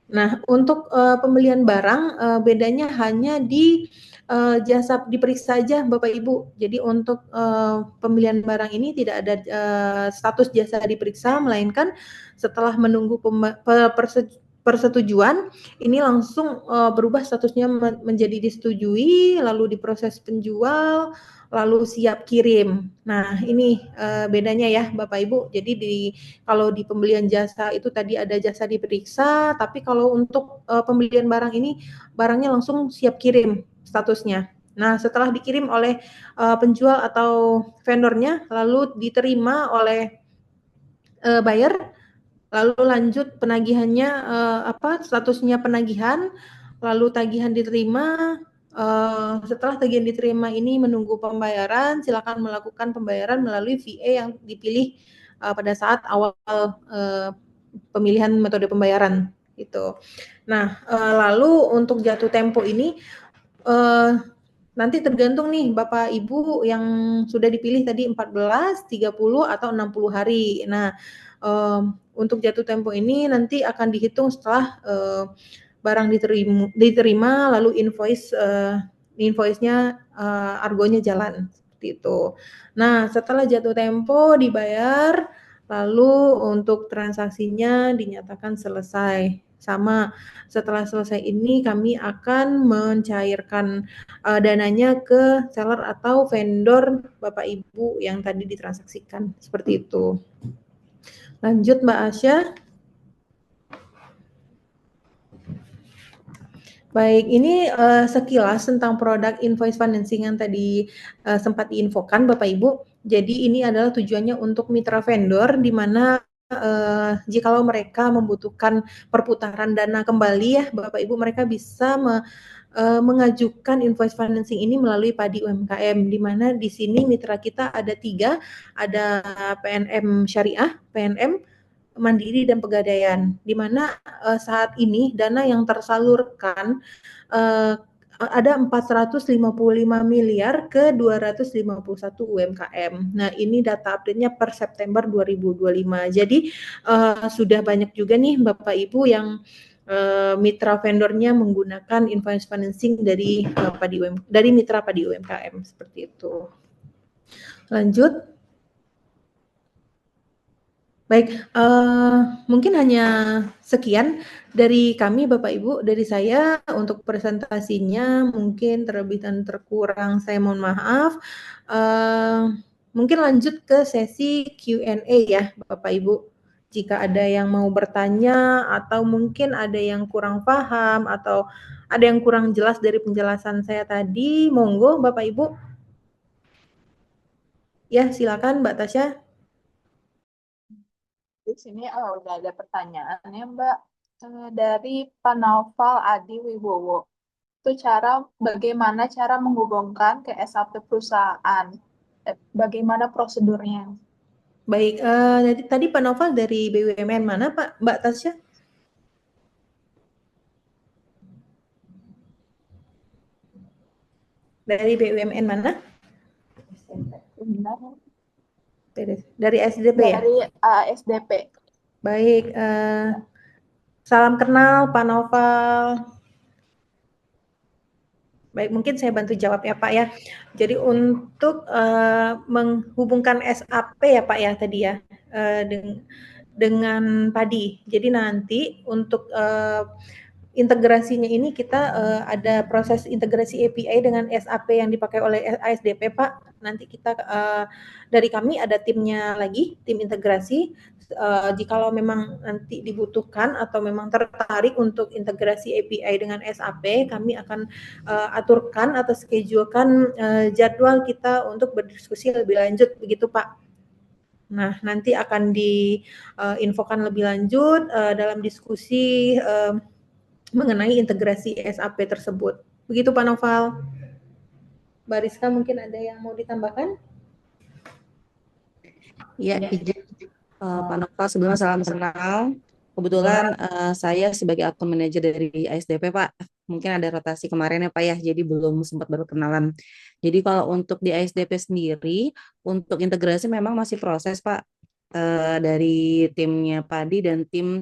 Nah, untuk pembelian barang bedanya hanya di jasa diperiksa saja Bapak Ibu. Jadi untuk pembelian barang ini tidak ada status jasa diperiksa, melainkan setelah menunggu persetujuan, ini langsung berubah statusnya menjadi disetujui, lalu diproses penjual, lalu siap kirim. Nah, ini bedanya ya Bapak Ibu. Jadi kalau di pembelian jasa itu tadi ada jasa diperiksa, tapi kalau untuk pembelian barang ini barangnya langsung siap kirim statusnya. Nah, setelah dikirim oleh penjual atau vendornya, lalu diterima oleh buyer, lalu lanjut penagihannya statusnya penagihan, lalu tagihan diterima. Setelah tagihan diterima ini menunggu pembayaran, silakan melakukan pembayaran melalui VA yang dipilih pada saat awal pemilihan metode pembayaran gitu. Nah, lalu untuk jatuh tempo ini nanti tergantung nih Bapak Ibu yang sudah dipilih tadi 14, 30 atau 60 hari. Nah, untuk jatuh tempo ini nanti akan dihitung setelah barang diterima lalu invoice-nya argonya jalan seperti itu. Nah, setelah jatuh tempo dibayar, lalu untuk transaksinya dinyatakan selesai. Sama setelah selesai ini kami akan mencairkan dananya ke seller atau vendor Bapak Ibu yang tadi ditransaksikan seperti itu. Lanjut Mbak Asya. Baik, ini sekilas tentang produk invoice financing yang tadi sempat diinfokan Bapak Ibu. Jadi ini adalah tujuannya untuk mitra vendor di mana jikalau mereka membutuhkan perputaran dana kembali ya Bapak Ibu, mereka bisa mengajukan invoice financing ini melalui Padi UMKM, di mana di sini mitra kita ada 3, ada PNM Syariah, PNM Mandiri dan Pegadaian, di mana saat ini dana yang tersalurkan ada 455 miliar ke 251 UMKM. Nah, ini data update-nya per September 2025. Jadi sudah banyak juga nih Bapak Ibu yang mitra vendornya menggunakan invoice financing dari dari mitra Padi UMKM seperti itu. Lanjut. Baik, mungkin hanya sekian dari kami Bapak Ibu, dari saya untuk presentasinya mungkin terlebih dan terkurang saya mohon maaf. Mungkin lanjut ke sesi Q&A ya Bapak Ibu. Jika ada yang mau bertanya atau mungkin ada yang kurang paham atau ada yang kurang jelas dari penjelasan saya tadi, monggo Bapak Ibu. Ya, silakan Mbak Tasya.
Di sini udah ada pertanyaannya Mbak dari Panaufal Adi Wibowo. Itu bagaimana cara menghubungkan ke SAP perusahaan? Bagaimana prosedurnya?
Baik, tadi Pak Noval dari BUMN mana Pak, Mbak Tasya? Dari BUMN mana? Dari SDP ya?
Dari SDP.
Baik, salam kenal Pak Noval. Baik, mungkin saya bantu jawab ya Pak ya. Jadi untuk menghubungkan SAP ya Pak ya tadi ya, dengan Padi. Jadi nanti untuk integrasinya ini kita ada proses integrasi API dengan SAP yang dipakai oleh ASDP Pak. Nanti kita dari kami ada timnya lagi, tim integrasi. Jikalau memang nanti dibutuhkan atau memang tertarik untuk integrasi API dengan SAP, kami akan aturkan atau schedulekan jadwal kita untuk berdiskusi lebih lanjut begitu Pak. Nah, nanti akan diinfokan lebih lanjut dalam diskusi mengenai integrasi SAP tersebut. Begitu Pak Noval. Mbak Rizka mungkin ada yang mau ditambahkan?
Ya, izin Pak Noval sebelumnya salam kenal. Kebetulan saya sebagai akun manajer dari ASDP Pak, mungkin ada rotasi kemarin ya Pak ya, jadi belum sempat berkenalan. Jadi kalau untuk di ASDP sendiri, untuk integrasi memang masih proses Pak, dari timnya Padi dan tim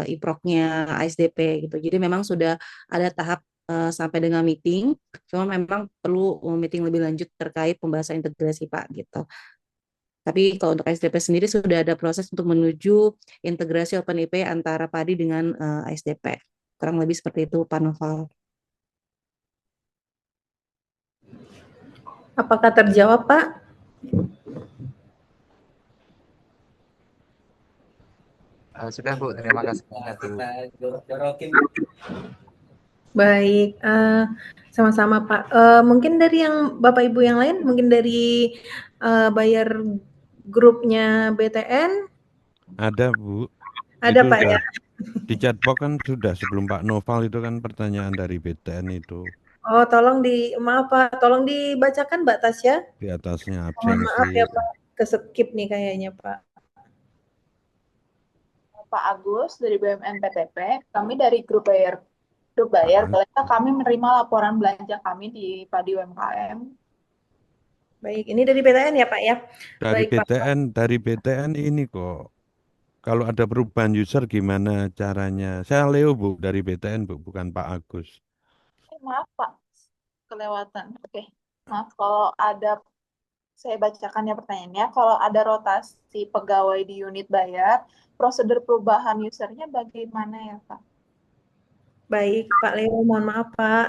IPROK-nya ASDP gitu. Jadi memang sudah ada tahap sampai dengan meeting, cuma memang perlu meeting lebih lanjut terkait pembahasan integrasi Pak gitu. Tapi kalau untuk ASDP sendiri sudah ada proses untuk menuju integrasi OpenIP antara Padi dengan ASDP. Kurang lebih seperti itu Pak Noval.
Apakah terjawab Pak?
Sudah Bu, terima kasih.
Baik, sama-sama Pak. Mungkin dari yang Bapak Ibu yang lain, mungkin dari bayar grupnya BTN?
Ada Bu.
Ada
itu
Pak ya?
Di chatbox kan sudah sebelum Pak Noval itu kan pertanyaan dari BTN itu.
Oh, maaf Pak, tolong dibacakan Mbak Tasya.
Di atasnya
Mohon maaf
absensi.
ya Pak, keskip nih kayaknya Pak.
Pak Agus dari BUMN PTP, kami dari grup bayar, kami menerima laporan belanja kami di Padi UMKM.
Baik, ini dari BTN ya Pak ya?
Dari
Baik,
dari BTN ini kok. Kalau ada perubahan user gimana caranya? Saya Leo Bu dari BTN Bu, bukan Pak Agus.
Maaf Pak, kelewatan. Oke, maaf kalau ada, saya bacakan ya pertanyaannya. Kalau ada rotasi pegawai di unit bayar, prosedur perubahan usernya bagaimana ya Pak?
Baik Pak Leo, mohon maaf Pak.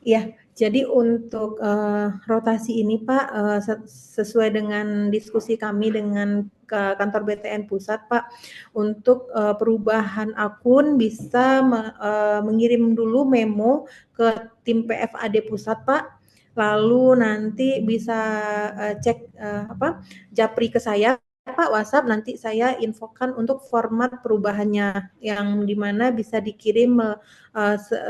Ya, jadi untuk rotasi ini Pak, sesuai dengan diskusi kami dengan ke kantor BTN Pusat, Pak. Untuk perubahan akun bisa mengirim dulu memo ke tim PFAD Pusat, Pak. Lalu nanti bisa cek japri ke saya, Pak, WhatsApp, nanti saya infokan untuk format perubahannya yang dimana bisa dikirim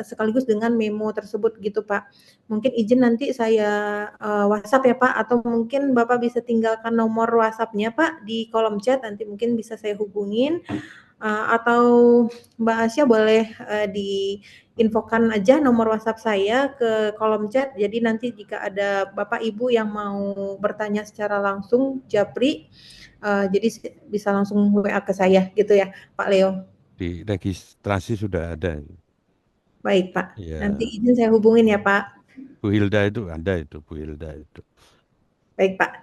sekaligus dengan memo tersebut gitu, Pak. Mungkin izin nanti saya WhatsApp ya, Pak, atau mungkin Bapak bisa tinggalkan nomor WhatsApp-nya, Pak, di kolom chat, nanti mungkin bisa saya hubungin. Atau Mbak Asya boleh diinfokan aja nomor WhatsApp saya ke kolom chat. Jadi nanti jika ada Bapak Ibu yang mau bertanya secara langsung Japri, jadi bisa langsung WA ke saya gitu ya, Pak Leo.
Di registrasi sudah ada.
Baik, Pak.
Ya,
Nanti izin saya hubungin ya, Pak.
Bu Hilda itu ada itu, Bu Hilda itu.
Baik, Pak.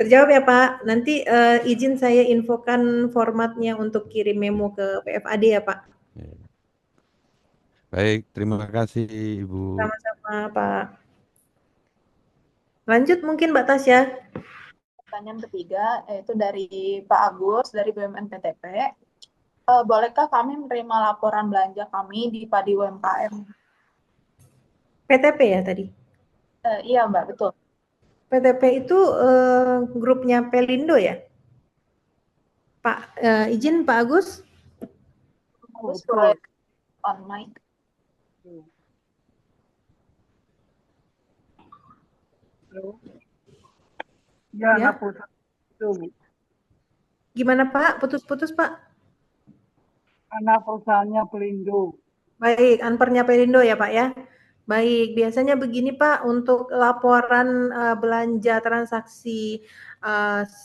Terjawab ya, Pak. Nanti izin saya infokan formatnya untuk kirim memo ke PFAD ya, Pak.
Ya. Baik, terima kasih Ibu.
Sama-sama, Pak. Lanjut mungkin Mbak Tasya.
Pertanyaan ketiga yaitu dari Pak Agus dari BUMN PTP. Bolehkah kami menerima laporan belanja kami di Padi UMKM?
PTP ya tadi.
Iya Mbak, betul.
PTP itu grupnya Pelindo ya? Pak, izin Pak Agus.
Agus boleh on mic.
Ya,
Ya.
anak perusahaan itu, Bu.
Gimana Pak? Putus-putus Pak?
Anak perusahaannya Pelindo.
Baik, anpernya Pelindo ya Pak ya. Baik, biasanya begini Pak, untuk laporan belanja transaksi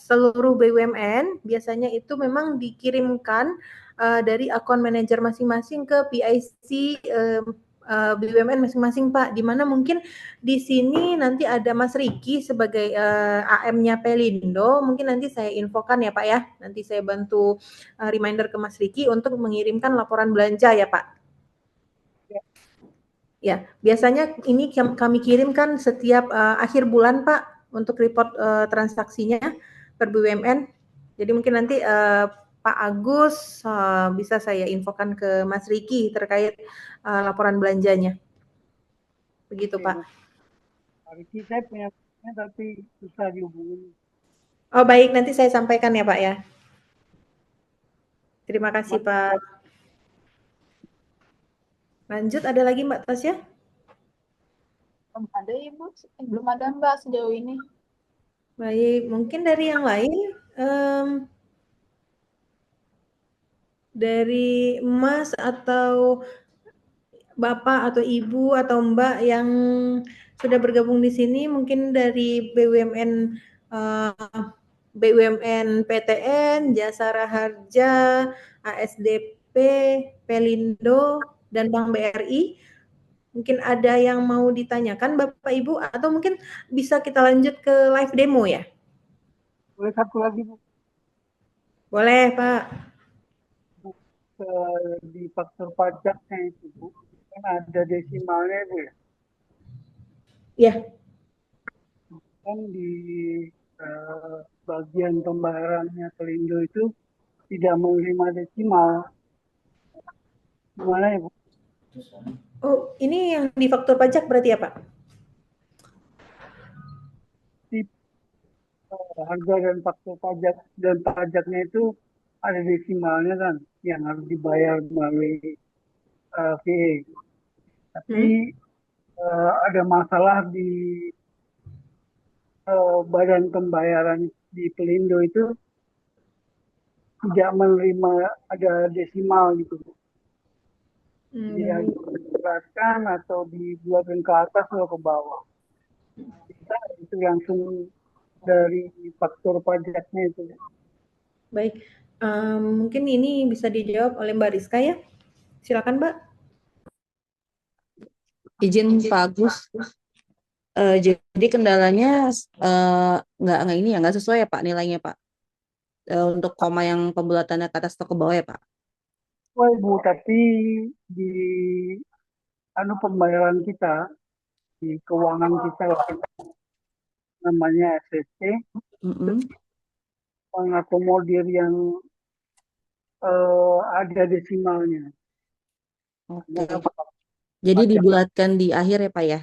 seluruh BUMN, biasanya itu memang dikirimkan dari akun manajer masing-masing ke PIC BUMN masing-masing Pak, di mana mungkin di sini nanti ada Mas Riki sebagai AM-nya Pelindo, mungkin nanti saya infokan ya Pak ya, nanti saya bantu reminder ke Mas Riki untuk mengirimkan laporan belanja ya Pak. Ya, biasanya ini kami kirimkan setiap akhir bulan Pak untuk report transaksinya per BUMN. Jadi mungkin nanti Pak Agus bisa saya infokan ke Mas Riki terkait laporan belanjanya. Begitu Pak.
Pak Riki, saya punya tapi susah dihubungi.
Oh baik, nanti saya sampaikan ya Pak ya. Terima kasih Pak. Lanjut, ada lagi Mbak Tasya?
Belum ada Ibu, belum ada Mbak sejauh ini.
Baik, mungkin dari yang lain, dari Mas atau Bapak atau Ibu atau Mbak yang sudah bergabung di sini, mungkin dari BUMN PTN, Jasara Harja, ASDP, Pelindo, dan Bank BRI. Mungkin ada yang mau ditanyakan Bapak Ibu, atau mungkin bisa kita lanjut ke live demo ya?
Boleh satu lagi, Bu.
Boleh Pak.
Di faktur pajaknya itu, Bu. Kan ada desimalnya, Bu ya.
Ya.
Kan di bagian pembayarannya Pelindo itu tidak menerima desimal. Gimana ya, Bu?
Oh, ini yang di faktur pajak berarti ya Pak?
Harga dan faktur pajak dan pajaknya itu ada desimalnya kan yang harus dibayar melalui VE. Tapi ada masalah di badan pembayaran di Pelindo itu tidak menerima ada desimal gitu. Jadi harus dijelaskan atau dibuatkan ke atas atau ke bawah. Bisa itu langsung dari faktur pajaknya itu.
Baik, mungkin ini bisa dijawab oleh Mbak Rizka ya. Silakan Mbak.
Izin Pak Agus. Jadi kendalanya nggak sesuai ya Pak nilainya Pak. Untuk koma yang pembulatannya ke atas atau ke bawah ya Pak.
Wah Ibu, tapi di pembayaran kita di keuangan kita namanya SSC
Mm-mm.
mengakomodir yang ada desimalnya.
Oke.
Nah,
Jadi dibulatkan di akhir ya Pak ya.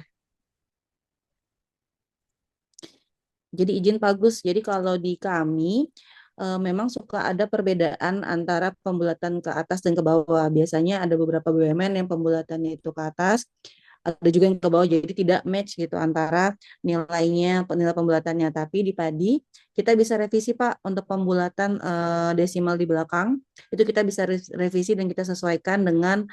Jadi izin Pak Gus, jadi kalau di kami memang suka ada perbedaan antara pembulatan ke atas dan ke bawah. Biasanya ada beberapa BUMN yang pembulatannya itu ke atas, ada juga yang ke bawah, jadi tidak match gitu antara nilainya, nilai pembulatannya. Tapi di padi kita bisa revisi Pak untuk pembulatan desimal di belakang, itu kita bisa revisi dan kita sesuaikan dengan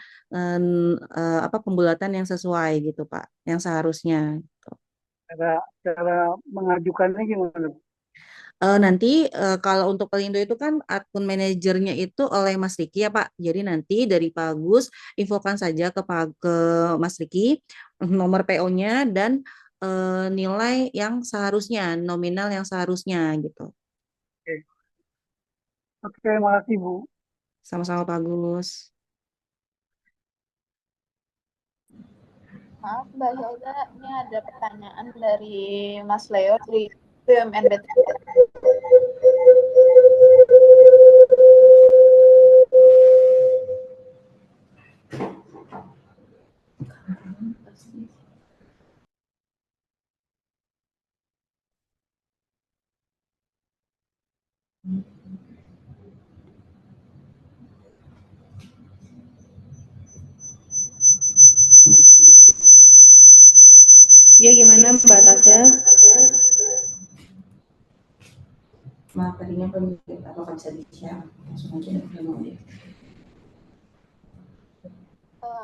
apa pembulatan yang sesuai gitu Pak, yang seharusnya.
cara mengajukannya gimana?
Nanti kalau untuk Pelindo itu kan akun manajernya itu oleh Mas Riki ya Pak. Jadi nanti dari Pak Agus infokan saja ke Mas Riki nomor PO-nya dan nilai yang seharusnya, nominal yang seharusnya gitu.
Oke, oke, makasih Bu.
Sama-sama Pak Agus.
Maaf Mbak Hilda, ini ada pertanyaan dari Mas Leo dari BUMN BTN.
Ya gimana Mbak Tasya?
Maaf tadinya apakah bisa di-share? Langsung aja demo ya.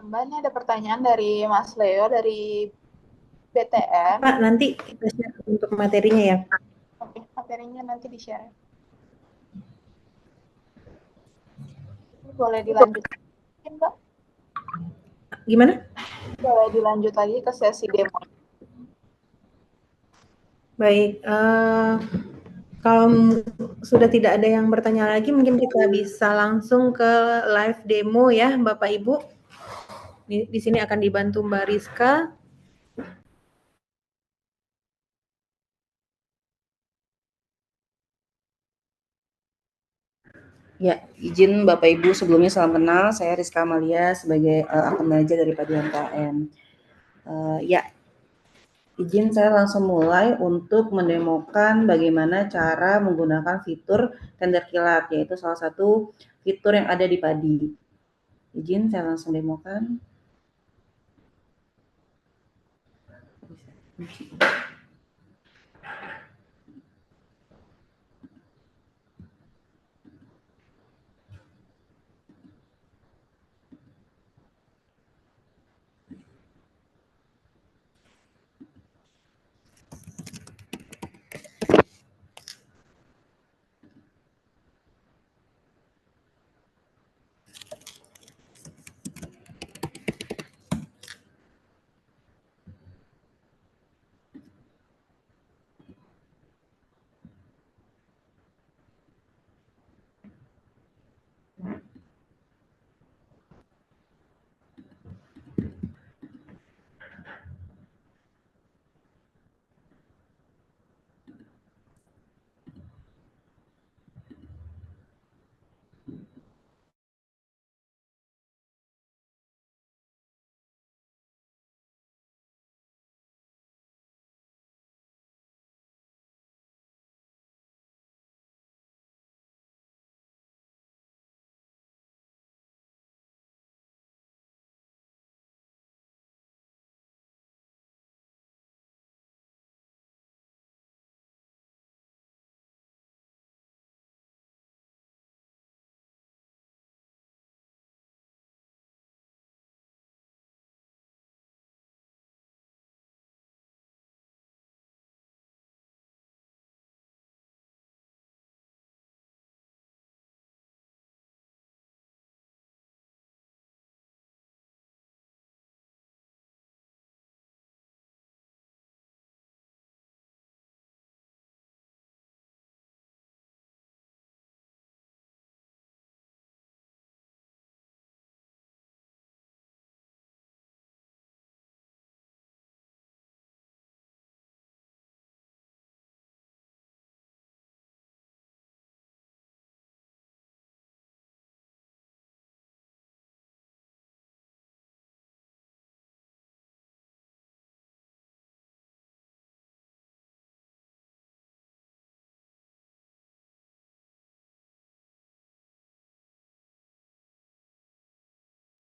Mbak, ini ada pertanyaan dari Mas Leo dari BTN.
Pak, nanti kita share untuk materinya ya.
Oke, materinya nanti di-share. Boleh dilanjut, Mbak?
Gimana?
Boleh dilanjut lagi ke sesi demo.
Baik, kalau sudah tidak ada yang bertanya lagi, mungkin kita bisa langsung ke live demo ya, Bapak Ibu. Di sini akan dibantu Mbak Rizka.
Ya, izin Bapak Ibu sebelumnya salam kenal. Saya Rizka Amalia sebagai akun manajer dari Padi UMKM. Ya, izin saya langsung mulai untuk mendemokan bagaimana cara menggunakan fitur tender kilat, yaitu salah satu fitur yang ada di Padi. Izin saya langsung demokan.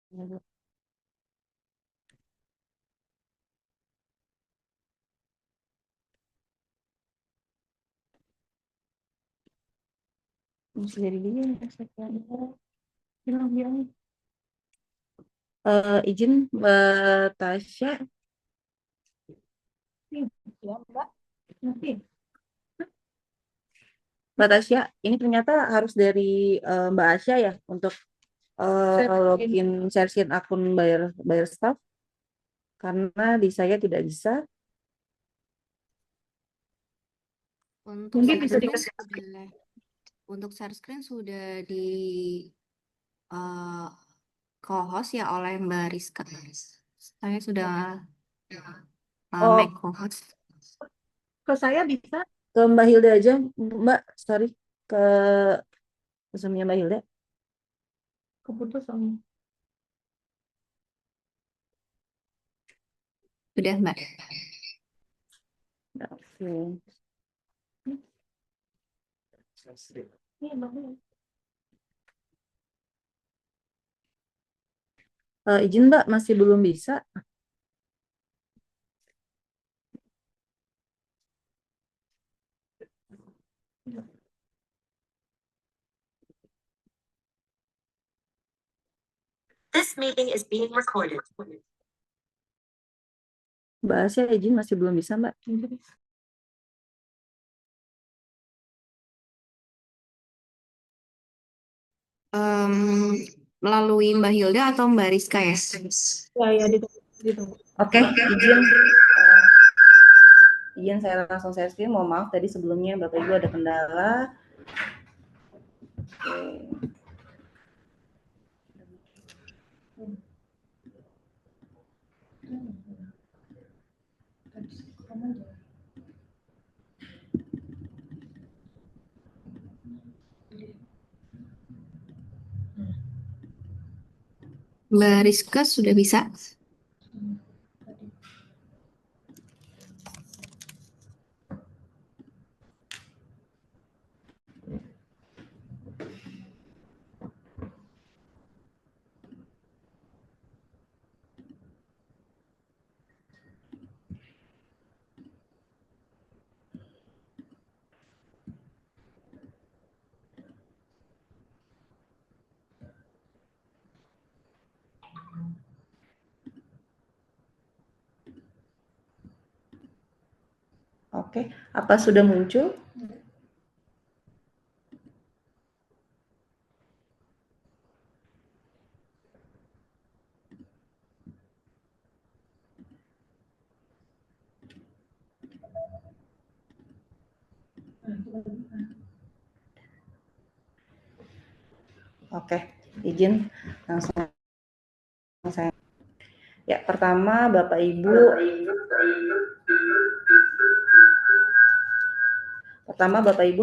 Masih dari dia. Bilang. Izin Mbak Tasya.
Ya, Mbak.
Mbak Tasya, ini ternyata harus dari Mbak Asya ya untuk login share akun bayar staff, karena di saya tidak bisa.
Untuk
Mungkin
share
bisa
screen
dikasih.
sudah, untuk share screen sudah di co-host ya oleh Mbak Rizka. Saya sudah make co-host.
Ke saya bisa.
Ke Mbak Hilda aja, Mbak, sorry, ke pesannya Mbak Hilda.
Keputusan.
Sudah, Mbak.
Oke. Izin Mbak, masih belum bisa.
This meeting is being recorded.
Mbak Asya izin masih belum bisa, Mbak.
Melalui Mbak Hilda atau Mbak Rizka ya?
Ya, ditunggu.
Oke, izin saya langsung share screen. Mohon maaf tadi sebelumnya Bapak Ibu ada kendala. Oke.
Mbak Rizka sudah bisa?
Oke, apa sudah muncul? Oke, izin langsung saya. Ya, pertama Bapak Ibu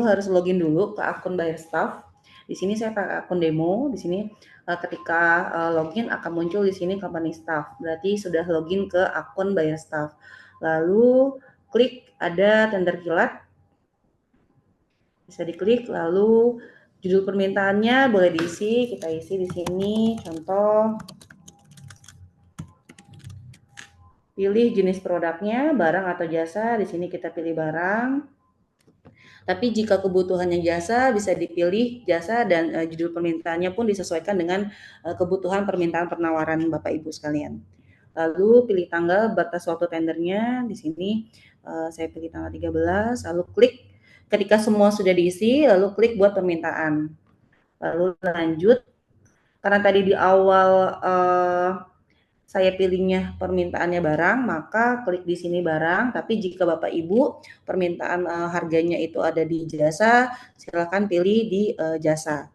harus login dulu ke akun Bayar Staff. Di sini saya pakai akun demo. Di sini ketika login akan muncul di sini company staff. Berarti sudah login ke akun Bayar Staff. Lalu klik ada tender kilat. Bisa diklik, lalu judul permintaannya boleh diisi, kita isi di sini, contoh, pilih jenis produknya, barang atau jasa, di sini kita pilih barang. Tapi jika kebutuhannya jasa, bisa dipilih jasa dan judul permintaannya pun disesuaikan dengan kebutuhan permintaan penawaran Bapak Ibu sekalian. Lalu pilih tanggal batas waktu tendernya, di sini saya pilih tanggal 13, lalu klik. Ketika semua sudah diisi, lalu klik buat permintaan. Lalu lanjut, karena tadi di awal saya pilihnya permintaannya barang, maka klik di sini barang. Tapi jika Bapak Ibu permintaan harganya itu ada di jasa, silakan pilih di jasa.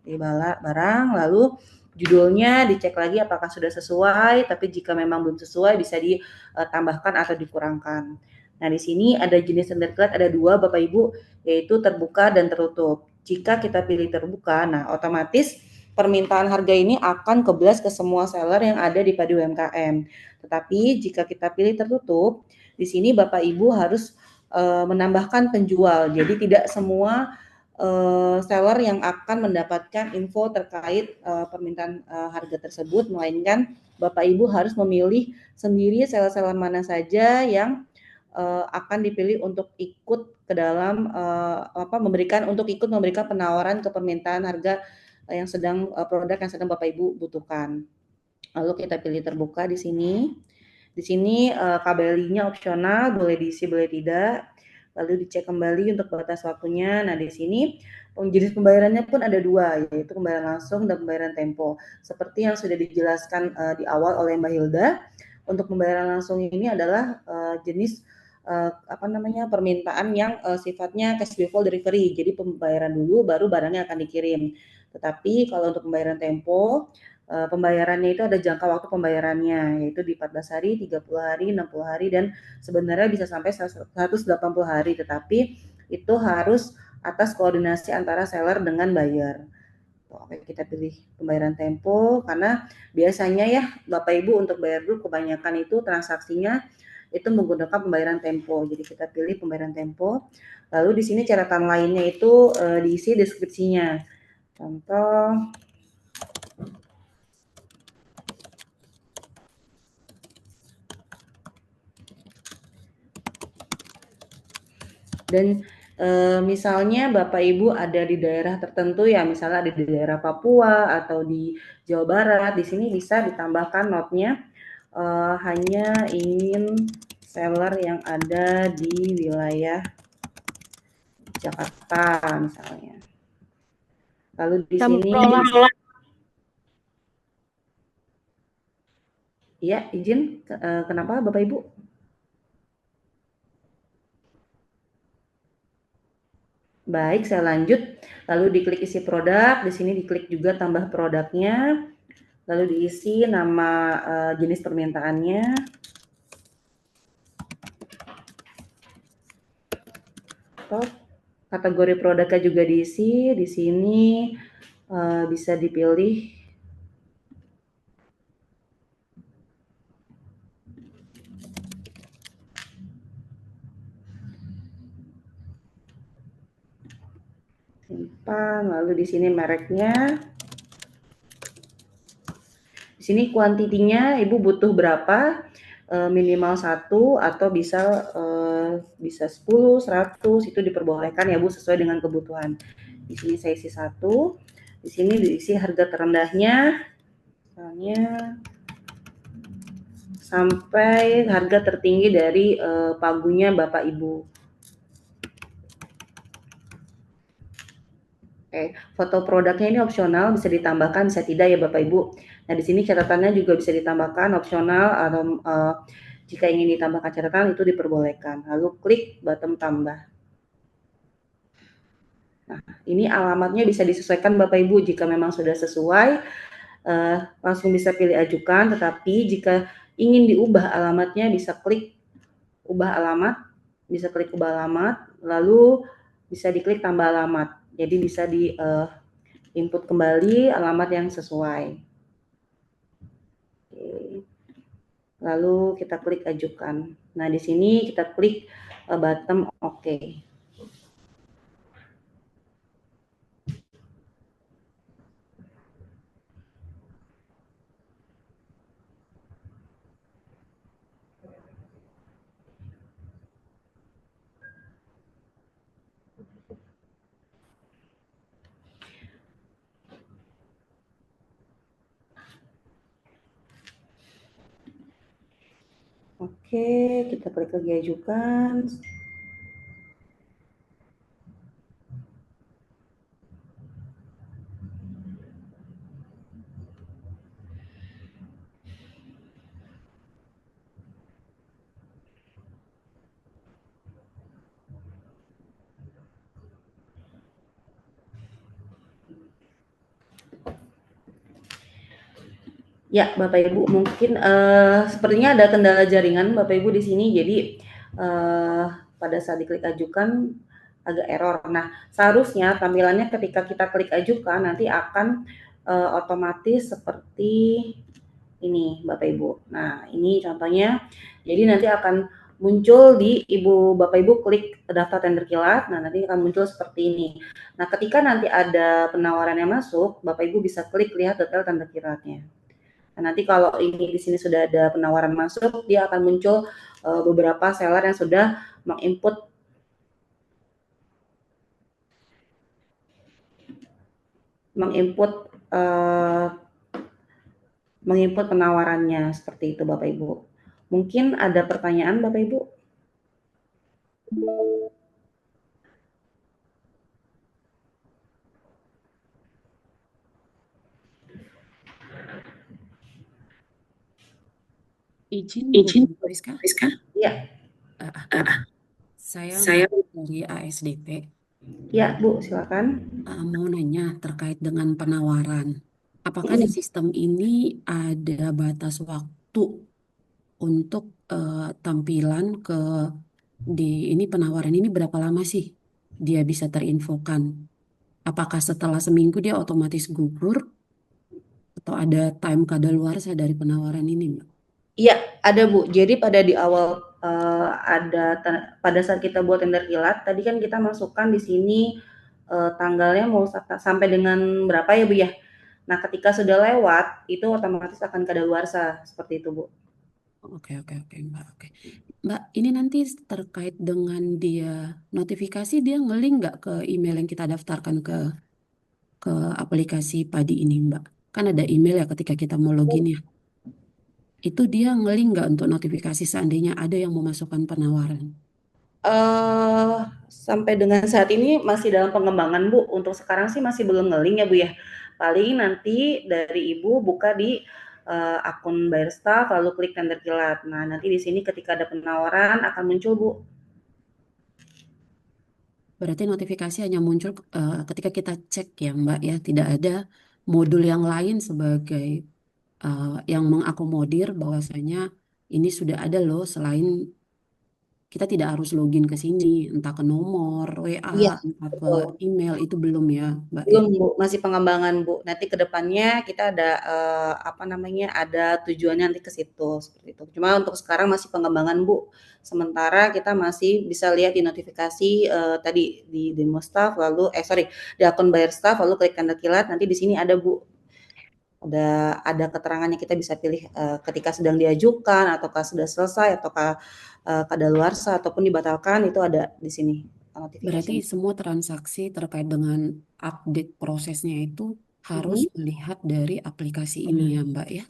Pilih barang, lalu judulnya dicek lagi apakah sudah sesuai. Tapi jika memang belum sesuai, bisa ditambahkan atau dikurangkan. Nah, di sini ada jenis tender kilat, ada dua Bapak Ibu, yaitu terbuka dan tertutup. Jika kita pilih terbuka, nah otomatis permintaan harga ini akan keblas ke semua seller yang ada di Padi UMKM. Tetapi jika kita pilih tertutup, di sini Bapak Ibu harus menambahkan penjual. Jadi tidak semua seller yang akan mendapatkan info terkait permintaan harga tersebut, melainkan Bapak Ibu harus memilih sendiri seller-seller mana saja yang akan dipilih untuk ikut ke dalam memberikan penawaran ke permintaan harga yang sedang produk yang sedang Bapak Ibu butuhkan. Lalu kita pilih terbuka di sini. Di sini KBLI-nya opsional, boleh diisi boleh tidak. Lalu dicek kembali untuk batas waktunya. Nah, di sini jenis pembayarannya pun ada dua, yaitu pembayaran langsung dan pembayaran tempo. Seperti yang sudah dijelaskan di awal oleh Mbak Hilda, untuk pembayaran langsung ini adalah jenis permintaan yang sifatnya cash before delivery. Jadi pembayaran dulu baru barangnya akan dikirim. Tetapi kalau untuk pembayaran tempo, pembayarannya itu ada jangka waktu pembayarannya, yaitu di 14 hari, 30 hari, 60 hari, dan sebenarnya bisa sampai 180 hari, tetapi itu harus atas koordinasi antara seller dengan buyer. Oke, kita pilih pembayaran tempo, karena biasanya ya Bapak Ibu untuk bayar dulu kebanyakan itu transaksinya itu menggunakan pembayaran tempo. Jadi kita pilih pembayaran tempo. Lalu di sini catatan lainnya itu diisi deskripsinya. Contoh, dan misalnya Bapak Ibu ada di daerah tertentu ya, misalnya ada di daerah Papua atau di Jawa Barat, di sini bisa ditambahkan notnya hanya ingin seller yang ada di wilayah Jakarta misalnya. Lalu di sini ya izin, kenapa Bapak Ibu? Baik, saya lanjut. Lalu diklik isi produk, di sini diklik juga tambah produknya. Lalu diisi nama jenis permintaannya. Kategori produknya juga diisi. Di sini bisa dipilih simpan. Lalu di sini mereknya. Di sini kuantitinya Ibu butuh berapa? Minimal 1 atau bisa 10, 100, itu diperbolehkan ya Bu, sesuai dengan kebutuhan. Di sini saya isi 1. Di sini diisi harga terendahnya, misalnya sampai harga tertinggi dari pagunya Bapak Ibu. Oke, foto produknya ini opsional, bisa ditambahkan, bisa tidak ya Bapak Ibu. Nah, di sini catatannya juga bisa ditambahkan opsional, atau jika ingin ditambahkan catatan itu diperbolehkan. Lalu klik button tambah. Nah, ini alamatnya bisa disesuaikan Bapak Ibu. Jika memang sudah sesuai, langsung bisa pilih ajukan. Tetapi jika ingin diubah alamatnya, bisa klik ubah alamat, bisa klik ubah alamat, lalu bisa diklik tambah alamat. Jadi bisa di input kembali alamat yang sesuai. Oke. Lalu kita klik ajukan. Nah, di sini kita klik button OK. Oke, kita klik lagi ajukan. Ya, Bapak Ibu, mungkin sepertinya ada kendala jaringan Bapak Ibu di sini. Jadi pada saat diklik ajukan agak error. Nah, seharusnya tampilannya ketika kita klik ajukan nanti akan otomatis seperti ini Bapak Ibu. Nah, ini contohnya. Jadi nanti akan muncul di Bapak Ibu klik daftar tender kilat, nah nanti akan muncul seperti ini. Nah, ketika nanti ada penawaran yang masuk, Bapak Ibu bisa klik lihat detail tender kilatnya. Nah, nanti kalau ini di sini sudah ada penawaran masuk, dia akan muncul beberapa seller yang sudah menginput menginput penawarannya seperti itu Bapak Ibu. Mungkin ada pertanyaan Bapak Ibu?
Izin Bu Rizka.
Iya.
Saya dari ASDP.
Ya Bu, silakan.
Mau nanya terkait dengan penawaran. Apakah di sistem ini ada batas waktu untuk tampilan di ini penawaran ini berapa lama sih dia bisa terinfokan? Apakah setelah seminggu dia otomatis gugur atau ada time kadaluarsa dari penawaran ini, Mbak?
Iya, ada Bu. Jadi pada di awal pada saat kita buat tender kilat, tadi kan kita masukkan di sini tanggalnya mau sampai dengan berapa ya Bu ya. Nah, ketika sudah lewat, itu otomatis akan kadaluarsa seperti itu Bu.
Oke Mbak. Oke. Mbak, ini nanti terkait dengan dia notifikasi dia nge-link nggak ke email yang kita daftarkan ke aplikasi Padi ini Mbak? Kan ada email ya ketika kita mau login ya. Itu dia nge-link nggak untuk notifikasi seandainya ada yang memasukkan penawaran?
Sampai dengan saat ini masih dalam pengembangan Bu. Untuk sekarang sih masih belum nge-link ya Bu ya. Paling nanti dari Ibu buka di akun Buyer Staff lalu klik tender kilat. Nah, nanti di sini ketika ada penawaran akan muncul Bu.
Berarti notifikasi hanya muncul ketika kita cek ya Mbak ya, tidak ada modul yang lain sebagai yang mengakomodir bahwasanya ini sudah ada loh selain kita tidak harus login ke sini, entah ke nomor WA,
Iya,
entah ke
betul.
email, itu belum ya Mbak ya?
Belum Bu, masih pengembangan Bu. Nanti ke depannya kita ada ada tujuannya nanti ke situ seperti itu. Cuma untuk sekarang masih pengembangan Bu. Sementara kita masih bisa lihat di notifikasi tadi di demo staff lalu di akun Buyer Staff lalu klik tanda kilat, nanti di sini ada Bu. Ada keterangannya, kita bisa pilih ketika sedang diajukan ataukah sudah selesai ataukah kadaluarsa ataupun dibatalkan, itu ada di sini notifikasi.
Berarti semua transaksi terkait dengan update prosesnya itu harus melihat dari aplikasi ini ya Mbak ya?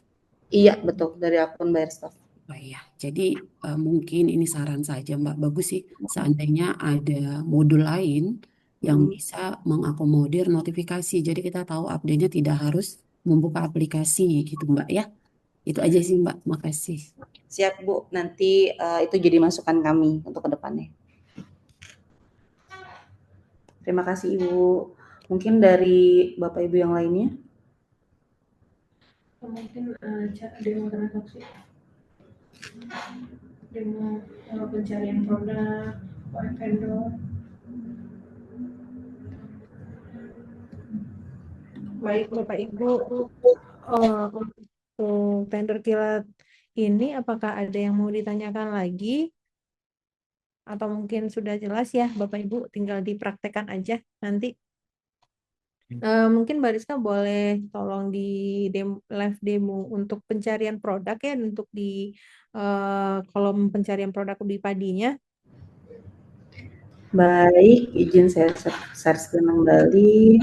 Iya betul, dari akun Buyer Staff.
Oh iya, jadi mungkin ini saran saja Mbak, bagus sih seandainya ada modul lain yang bisa mengakomodir notifikasi. Jadi kita tahu update-nya tidak harus membuka aplikasi gitu Mbak ya. Itu aja sih Mbak, makasih.
Siap Bu, nanti itu jadi masukan kami untuk ke depannya. Terima kasih Ibu. Mungkin dari Bapak Ibu yang lainnya?
Mungkin demo transaksi, demo pencarian produk, vendor. Baik Bapak Ibu, untuk tender kilat ini apakah ada yang mau ditanyakan lagi? Atau mungkin sudah jelas ya Bapak Ibu, tinggal dipraktekkan aja nanti. Mungkin Mbak Rizka boleh tolong di live demo untuk pencarian produk ya, untuk di kolom pencarian produk di Padinya.
Baik, izin saya share screen kembali.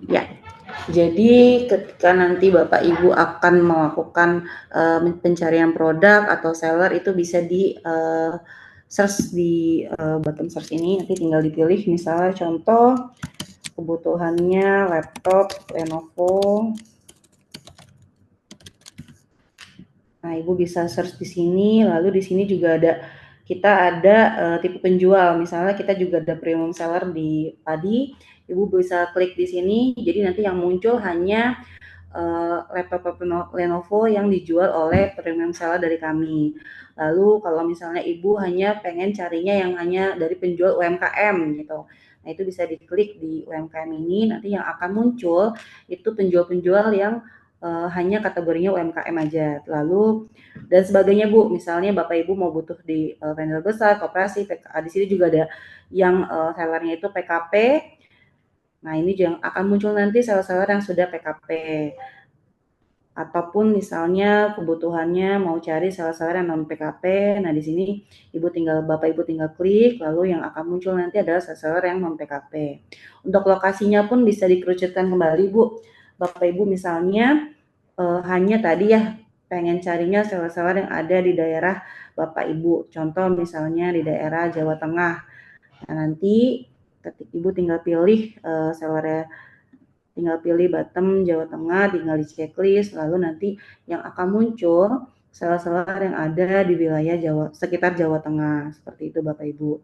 Ya, jadi ketika nanti Bapak Ibu akan melakukan pencarian produk atau seller, itu bisa di search di button search ini, nanti tinggal dipilih misalnya contoh kebutuhannya laptop Lenovo. Nah, Ibu bisa search di sini, lalu di sini juga kita ada tipe penjual, misalnya kita juga ada premium seller di Padi. Ibu bisa klik di sini, jadi nanti yang muncul hanya laptop Lenovo yang dijual oleh premium seller dari kami. Lalu kalau misalnya ibu hanya pengen carinya yang hanya dari penjual UMKM gitu. Nah itu bisa diklik di UMKM ini, nanti yang akan muncul itu penjual-penjual yang hanya kategorinya UMKM aja. Lalu dan sebagainya Bu, misalnya Bapak Ibu mau butuh di vendor besar, koperasi, PKA, di sini juga ada yang sellernya itu PKP. Nah ini yang akan muncul nanti seller-seller yang sudah PKP. Ataupun misalnya kebutuhannya mau cari seller-seller yang non PKP, nah di sini Bapak Ibu tinggal klik, lalu yang akan muncul nanti adalah seller yang non PKP. Untuk lokasinya pun bisa dikerucutkan kembali Bu. Bapak Ibu misalnya hanya tadi ya pengen carinya seller-seller yang ada di daerah Bapak Ibu. Contoh misalnya di daerah Jawa Tengah. Nah, nanti ketika Ibu tinggal pilih sellernya, tinggal pilih Batam, Jawa Tengah, tinggal di checklist, lalu nanti yang akan muncul seller-seller yang ada di wilayah sekitar Jawa Tengah, seperti itu Bapak Ibu.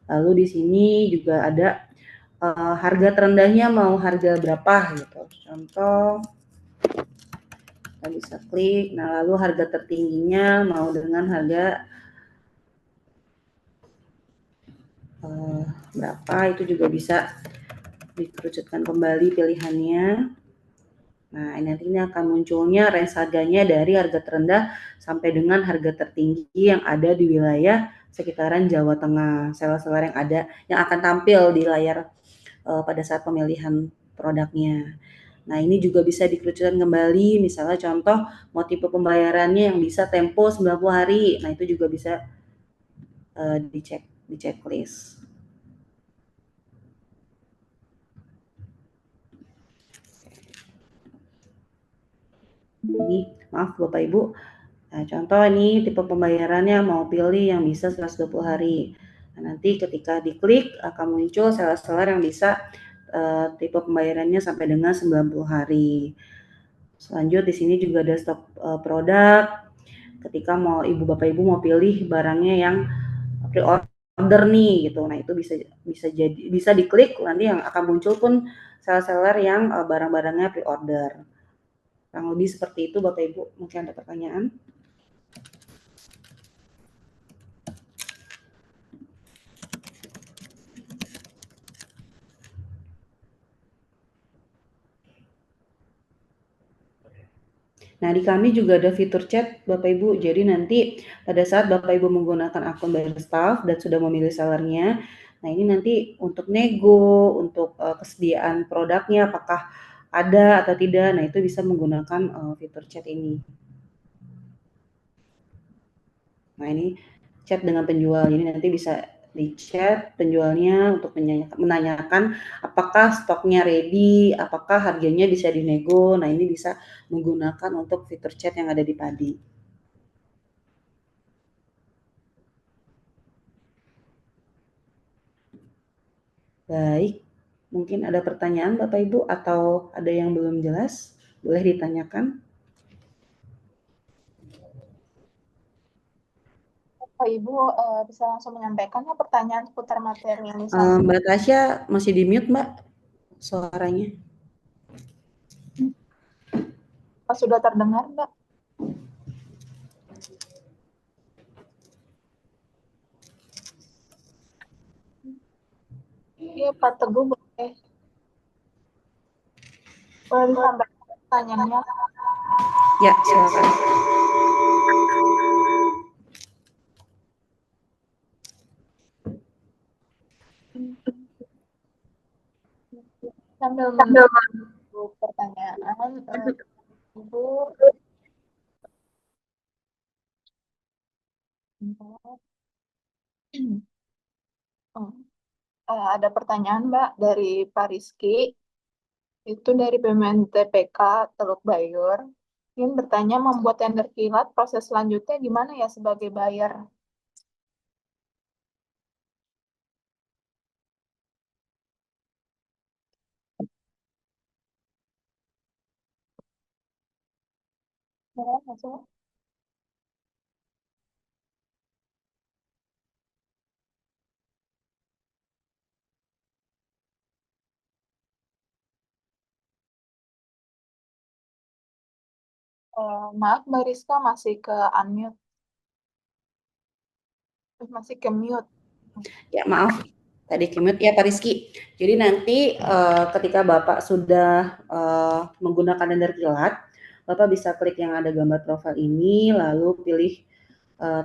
Lalu di sini juga ada harga terendahnya mau harga berapa gitu. Contoh, kita bisa klik, nah lalu harga tertingginya mau dengan harga berapa, itu juga bisa dikerucutkan kembali pilihannya. Nah, nanti ini akan munculnya range harganya dari harga terendah sampai dengan harga tertinggi yang ada di wilayah sekitaran Jawa Tengah. Seller-seller yang ada yang akan tampil di layar pada saat pemilihan produknya. Nah, ini juga bisa dikerucutkan kembali, misalnya contoh mau tipe pembayarannya yang bisa tempo 90 hari. Nah, itu juga bisa dicek di checklist. Jadi, maaf Bapak Ibu. Nah, contoh ini tipe pembayarannya mau pilih yang bisa 120 hari. Nah, nanti ketika diklik akan muncul seller-seller yang bisa tipe pembayarannya sampai dengan 90 hari. Selanjut di sini juga ada stok produk. Ketika Bapak Ibu mau pilih barangnya yang pre-order nih gitu. Nah, itu bisa diklik, nanti yang akan muncul pun seller-seller yang barang-barangnya pre-order. Kurang lebih seperti itu Bapak Ibu. Mungkin ada pertanyaan? Nah, di kami juga ada fitur chat Bapak Ibu. Jadi nanti pada saat Bapak Ibu menggunakan akun Buyer Staff dan sudah memilih sellernya, nah ini nanti untuk nego, untuk kesediaan produknya apakah ada atau tidak, nah itu bisa menggunakan fitur chat ini. Nah, ini chat dengan penjual. Jadi nanti bisa di chat penjualnya untuk menanyakan apakah stoknya ready, apakah harganya bisa dinego. Nah, ini bisa menggunakan untuk fitur chat yang ada di Padi. Baik, mungkin ada pertanyaan Bapak Ibu atau ada yang belum jelas? Boleh ditanyakan.
Bapak Ibu bisa langsung menyampaikan ya pertanyaan seputar materi yang disampaikan.
Mbak Tasya masih di mute Mbak suaranya.
Sudah terdengar Mbak? Iya Pak Teguh boleh. Boleh disampaikan pertanyaannya?
Ya, silakan.
Sambil menunggu pertanyaan, Ibu ada pertanyaan Mbak dari Pak Rizky, itu dari BUMN TPK Teluk Bayur. Ingin bertanya, membuat tender kilat, proses selanjutnya gimana ya sebagai buyer? Ya, masuk. Maaf, Mbak Rizka masih ke unmute. Masih ke mute.
Ya, maaf. Tadi kemut ya Pak Rizky. Jadi nanti ketika Bapak sudah menggunakan tender kilat, Bapak bisa klik yang ada gambar profil ini, lalu pilih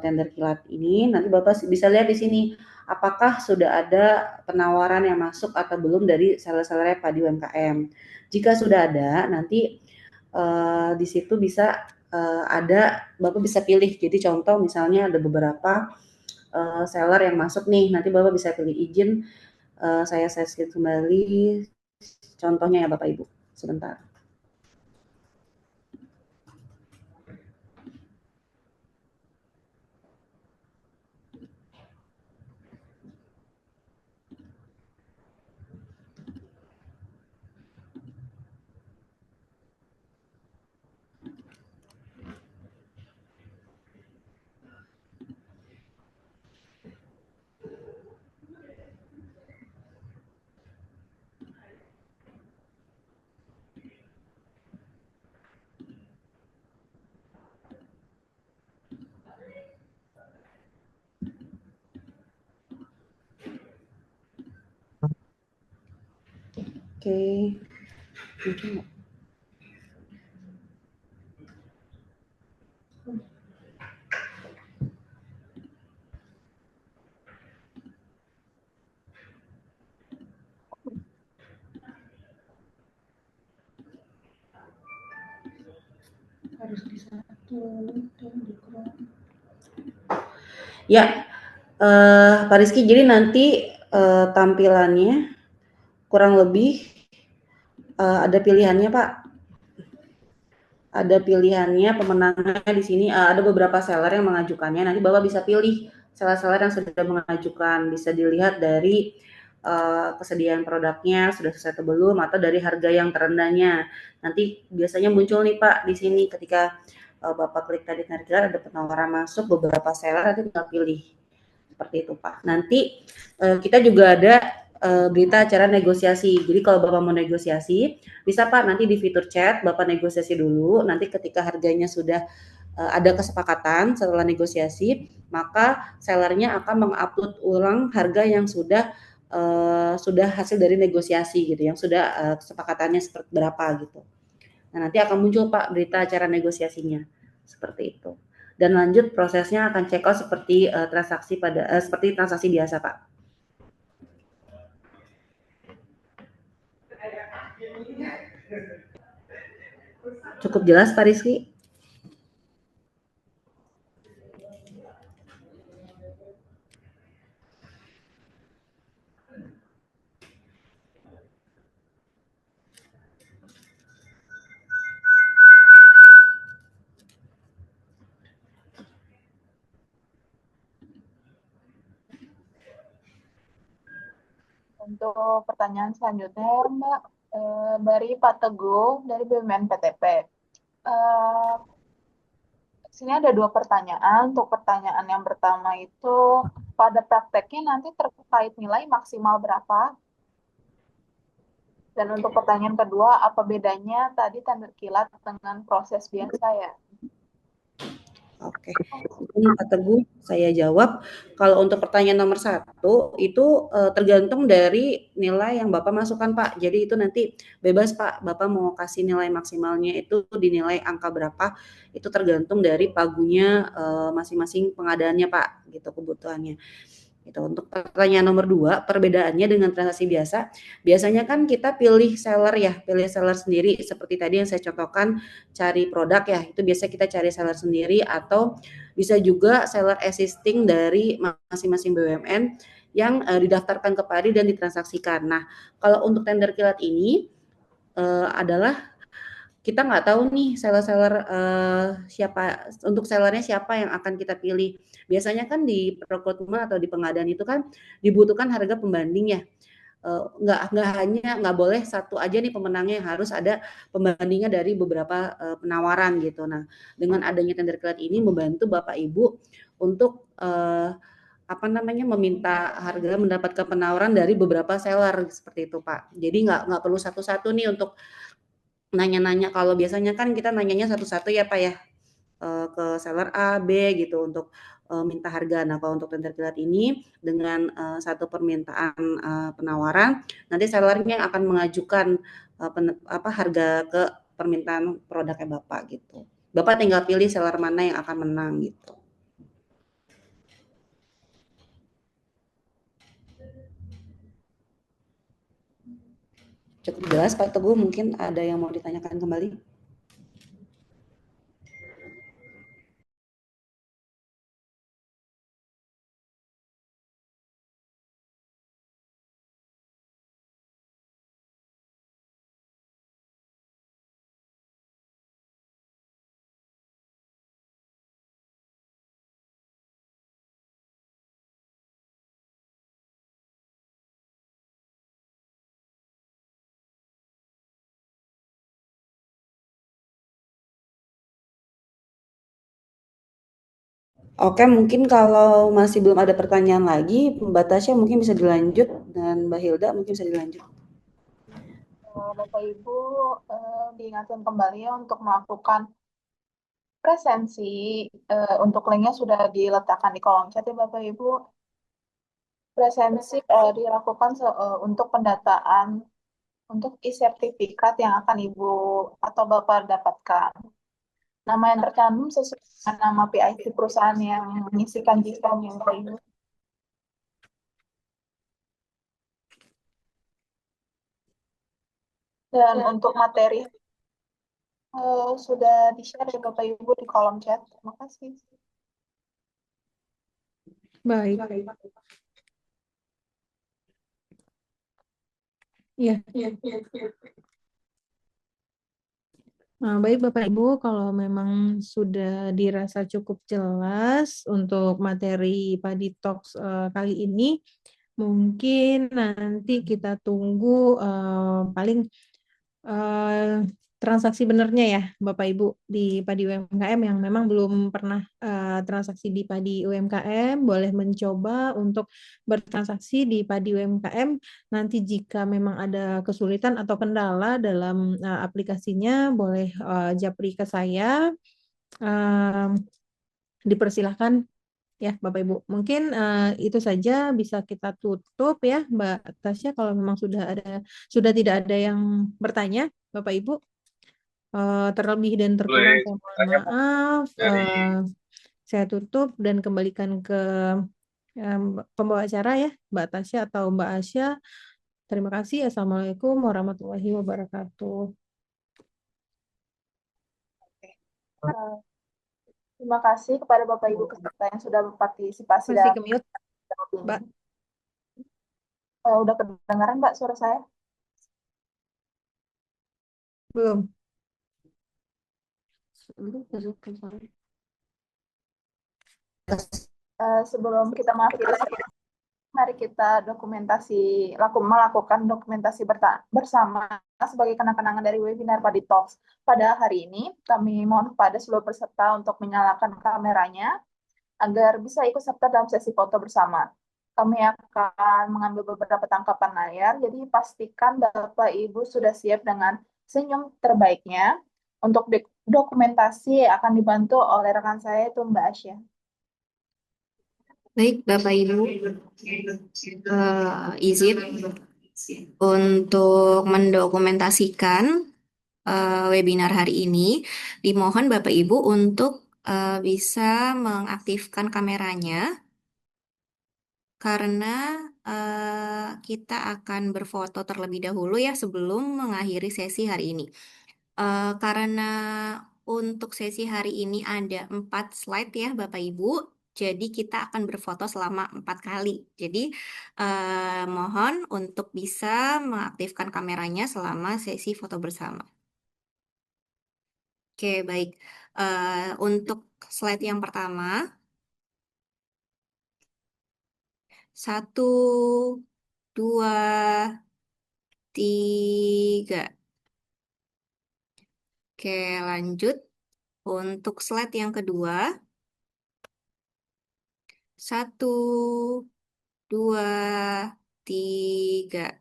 tender kilat ini. Nanti Bapak bisa lihat di sini apakah sudah ada penawaran yang masuk atau belum dari seller-seller padi UMKM. Jika sudah ada, nanti di situ bisa ada Bapak bisa pilih. Jadi contoh misalnya ada beberapa seller yang masuk nih, nanti Bapak bisa pilih izin. Saya share kembali contohnya ya Bapak Ibu. Sebentar. Oke. Mungkin nggak?
Harus di satu dan di
Ya, Pak Rizky, jadi nanti tampilannya kurang lebih ada pilihannya Pak. Ada pilihannya pemenangnya di sini. Ada beberapa seller yang mengajukannya. Nanti Bapak bisa pilih seller-seller yang sudah mengajukan. Bisa dilihat dari kesediaan produknya sudah sesuai atau belum, atau dari harga yang terendahnya. Nanti biasanya muncul nih Pak di sini ketika Bapak klik tadi harga, ada penawaran masuk beberapa seller, nanti tinggal pilih seperti itu Pak. Nanti kita juga ada berita acara negosiasi. Jadi kalau Bapak mau negosiasi, bisa Pak nanti di fitur chat Bapak negosiasi dulu. Nanti ketika harganya sudah ada kesepakatan setelah negosiasi, maka sellernya akan mengupload ulang harga yang sudah hasil dari negosiasi gitu, yang sudah kesepakatannya seperti berapa gitu. Nah, nanti akan muncul Pak berita acara negosiasinya seperti itu. Dan lanjut prosesnya akan check out seperti seperti transaksi biasa Pak. Cukup jelas Pak Rizky?
Untuk pertanyaan selanjutnya, Mbak, dari Pak Teguh dari BUMN PTP. Sini ada 2 pertanyaan. Untuk pertanyaan yang pertama itu, pada prakteknya nanti terkait nilai maksimal berapa? Dan untuk pertanyaan kedua, apa bedanya tadi tender kilat dengan proses biasa ya?
Oke, ini Pak Teguh saya jawab. Kalau untuk pertanyaan nomor 1 itu tergantung dari nilai yang Bapak masukkan Pak. Jadi itu nanti bebas Pak, Bapak mau kasih nilai maksimalnya itu dinilai angka berapa, itu tergantung dari pagunya masing-masing pengadaannya Pak, gitu kebutuhannya. Gitu. Untuk pertanyaan nomor 2, perbedaannya dengan transaksi biasa, biasanya kan kita pilih seller ya, pilih seller sendiri seperti tadi yang saya contohkan, cari produk ya, itu biasa kita cari seller sendiri, atau bisa juga seller existing dari masing-masing BUMN yang didaftarkan ke PADI dan ditransaksikan. Nah, kalau untuk tender kilat ini adalah kita nggak tahu nih seller-seller siapa, untuk sellernya siapa yang akan kita pilih. Biasanya kan di rekrutmen atau di pengadaan itu kan dibutuhkan harga pembanding ya. Nggak boleh satu aja nih pemenangnya, harus ada pembandingnya dari beberapa penawaran gitu. Nah, dengan adanya tender kilat ini membantu Bapak Ibu untuk meminta harga, mendapatkan penawaran dari beberapa seller seperti itu Pak. Jadi nggak perlu satu-satu nih untuk nanya-nanya, kalau biasanya kan kita nanyanya satu-satu ya Pak ya, ke seller A, B gitu untuk minta harga. Nah, kalau untuk tender kilat ini dengan satu permintaan penawaran, nanti sellernya akan mengajukan harga ke permintaan produknya Bapak gitu. Bapak tinggal pilih seller mana yang akan menang gitu. Cukup jelas Pak Teguh, mungkin ada yang mau ditanyakan kembali? Oke, mungkin kalau masih belum ada pertanyaan lagi, Mbak Tasya mungkin bisa dilanjut dan Mbak Hilda mungkin bisa dilanjut.
Bapak Ibu diingatkan kembali ya untuk melakukan presensi. Untuk linknya sudah diletakkan di kolom chat ya Bapak Ibu. Presensi dilakukan untuk pendataan untuk e-sertifikat yang akan Ibu atau Bapak dapatkan. Nama yang tercantum sesuai dengan nama PIC perusahaan yang mengisikan JISOM yang Bapak Ibu. Dan untuk materi sudah di-share ya Bapak Ibu di kolom chat. Terima kasih.
Baik. Ya. Nah, baik Bapak Ibu, kalau memang sudah dirasa cukup jelas untuk materi Padi Talks kali ini, mungkin nanti kita tunggu paling transaksi benernya ya Bapak Ibu di Padi UMKM yang memang belum pernah transaksi di Padi UMKM, boleh mencoba untuk bertransaksi di Padi UMKM. Nanti jika memang ada kesulitan atau kendala dalam aplikasinya, boleh japri ke saya. Dipersilahkan ya Bapak Ibu. Mungkin itu saja bisa kita tutup ya Mbak Tasya, kalau memang sudah tidak ada yang bertanya Bapak Ibu. Terlebih dan terkurang saya mohon maaf. Saya tutup dan kembalikan ke pembawa acara ya Mbak Tasya atau Mbak Asya. Terima kasih. Assalamualaikum warahmatullahi wabarakatuh.
Terima kasih kepada Bapak Ibu peserta yang sudah berpartisipasi
Masih
dalam
ke-mute, Mbak.
Udah kedengaran Mbak suara saya?
Belum.
Sebelum kita mengakhiri, mari kita melakukan dokumentasi bersama sebagai kenang-kenangan dari webinar Padi Talks. Pada hari ini, kami mohon kepada seluruh peserta untuk menyalakan kameranya agar bisa ikut serta dalam sesi foto bersama. Kami akan mengambil beberapa tangkapan layar, jadi pastikan Bapak Ibu sudah siap dengan senyum terbaiknya. Untuk dokumentasi akan dibantu oleh rekan saya, itu Mbak Asya.
Baik, Bapak Ibu, izin untuk mendokumentasikan webinar hari ini. Dimohon Bapak Ibu untuk bisa mengaktifkan kameranya karena kita akan berfoto terlebih dahulu ya sebelum mengakhiri sesi hari ini. Karena untuk sesi hari ini ada 4 slide ya Bapak Ibu, jadi kita akan berfoto selama 4 kali. Jadi mohon untuk bisa mengaktifkan kameranya selama sesi foto bersama. Oke, baik. Untuk slide yang pertama, 1, 2, 3. Oke, lanjut. Untuk slide yang kedua, 1, 2, 3.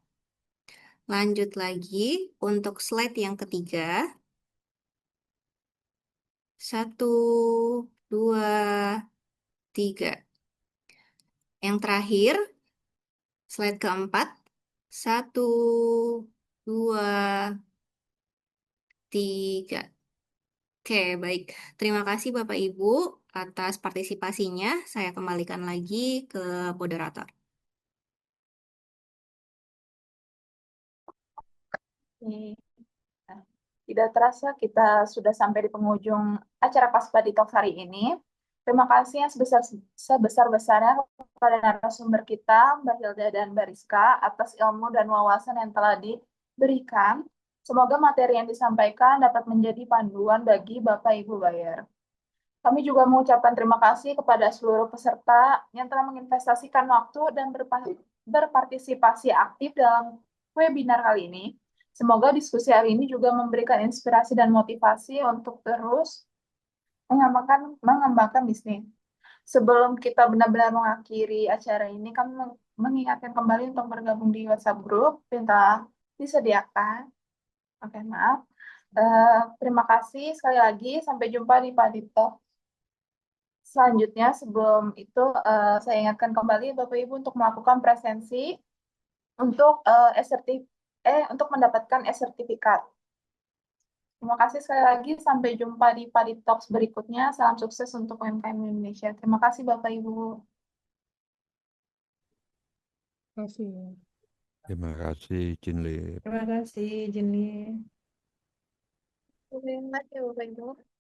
Lanjut lagi untuk slide yang ketiga. 1, 2, 3. Yang terakhir, slide keempat. 1, 2, 3. Oke, baik. Terima kasih Bapak Ibu atas partisipasinya. Saya kembalikan lagi ke moderator.
Oke. Nah, tidak terasa kita sudah sampai di penghujung acara Paspa di Talk hari ini. Terima kasih yang sebesar-besarnya kepada narasumber kita, Mbak Hilda dan Mbak Rizka, atas ilmu dan wawasan yang telah diberikan. Semoga materi yang disampaikan dapat menjadi panduan bagi Bapak Ibu Buyer. Kami juga mengucapkan terima kasih kepada seluruh peserta yang telah menginvestasikan waktu dan berpartisipasi aktif dalam webinar kali ini. Semoga diskusi hari ini juga memberikan inspirasi dan motivasi untuk terus mengembangkan bisnis. Sebelum kita benar-benar mengakhiri acara ini, kami mengingatkan kembali untuk bergabung di WhatsApp group yang telah disediakan. Oke, maaf. Terima kasih sekali lagi. Sampai jumpa di Padito. Selanjutnya, sebelum itu, saya ingatkan kembali Bapak Ibu untuk melakukan presensi untuk untuk mendapatkan e-sertifikat. Terima kasih sekali lagi. Sampai jumpa di Padi Talks berikutnya. Salam sukses untuk UMKM Indonesia. Terima kasih Bapak Ibu.
Terima kasih.
Terima kasih, Cinlip.
Terima kasih, Jenny.
Terima kasih Bapak Ibu.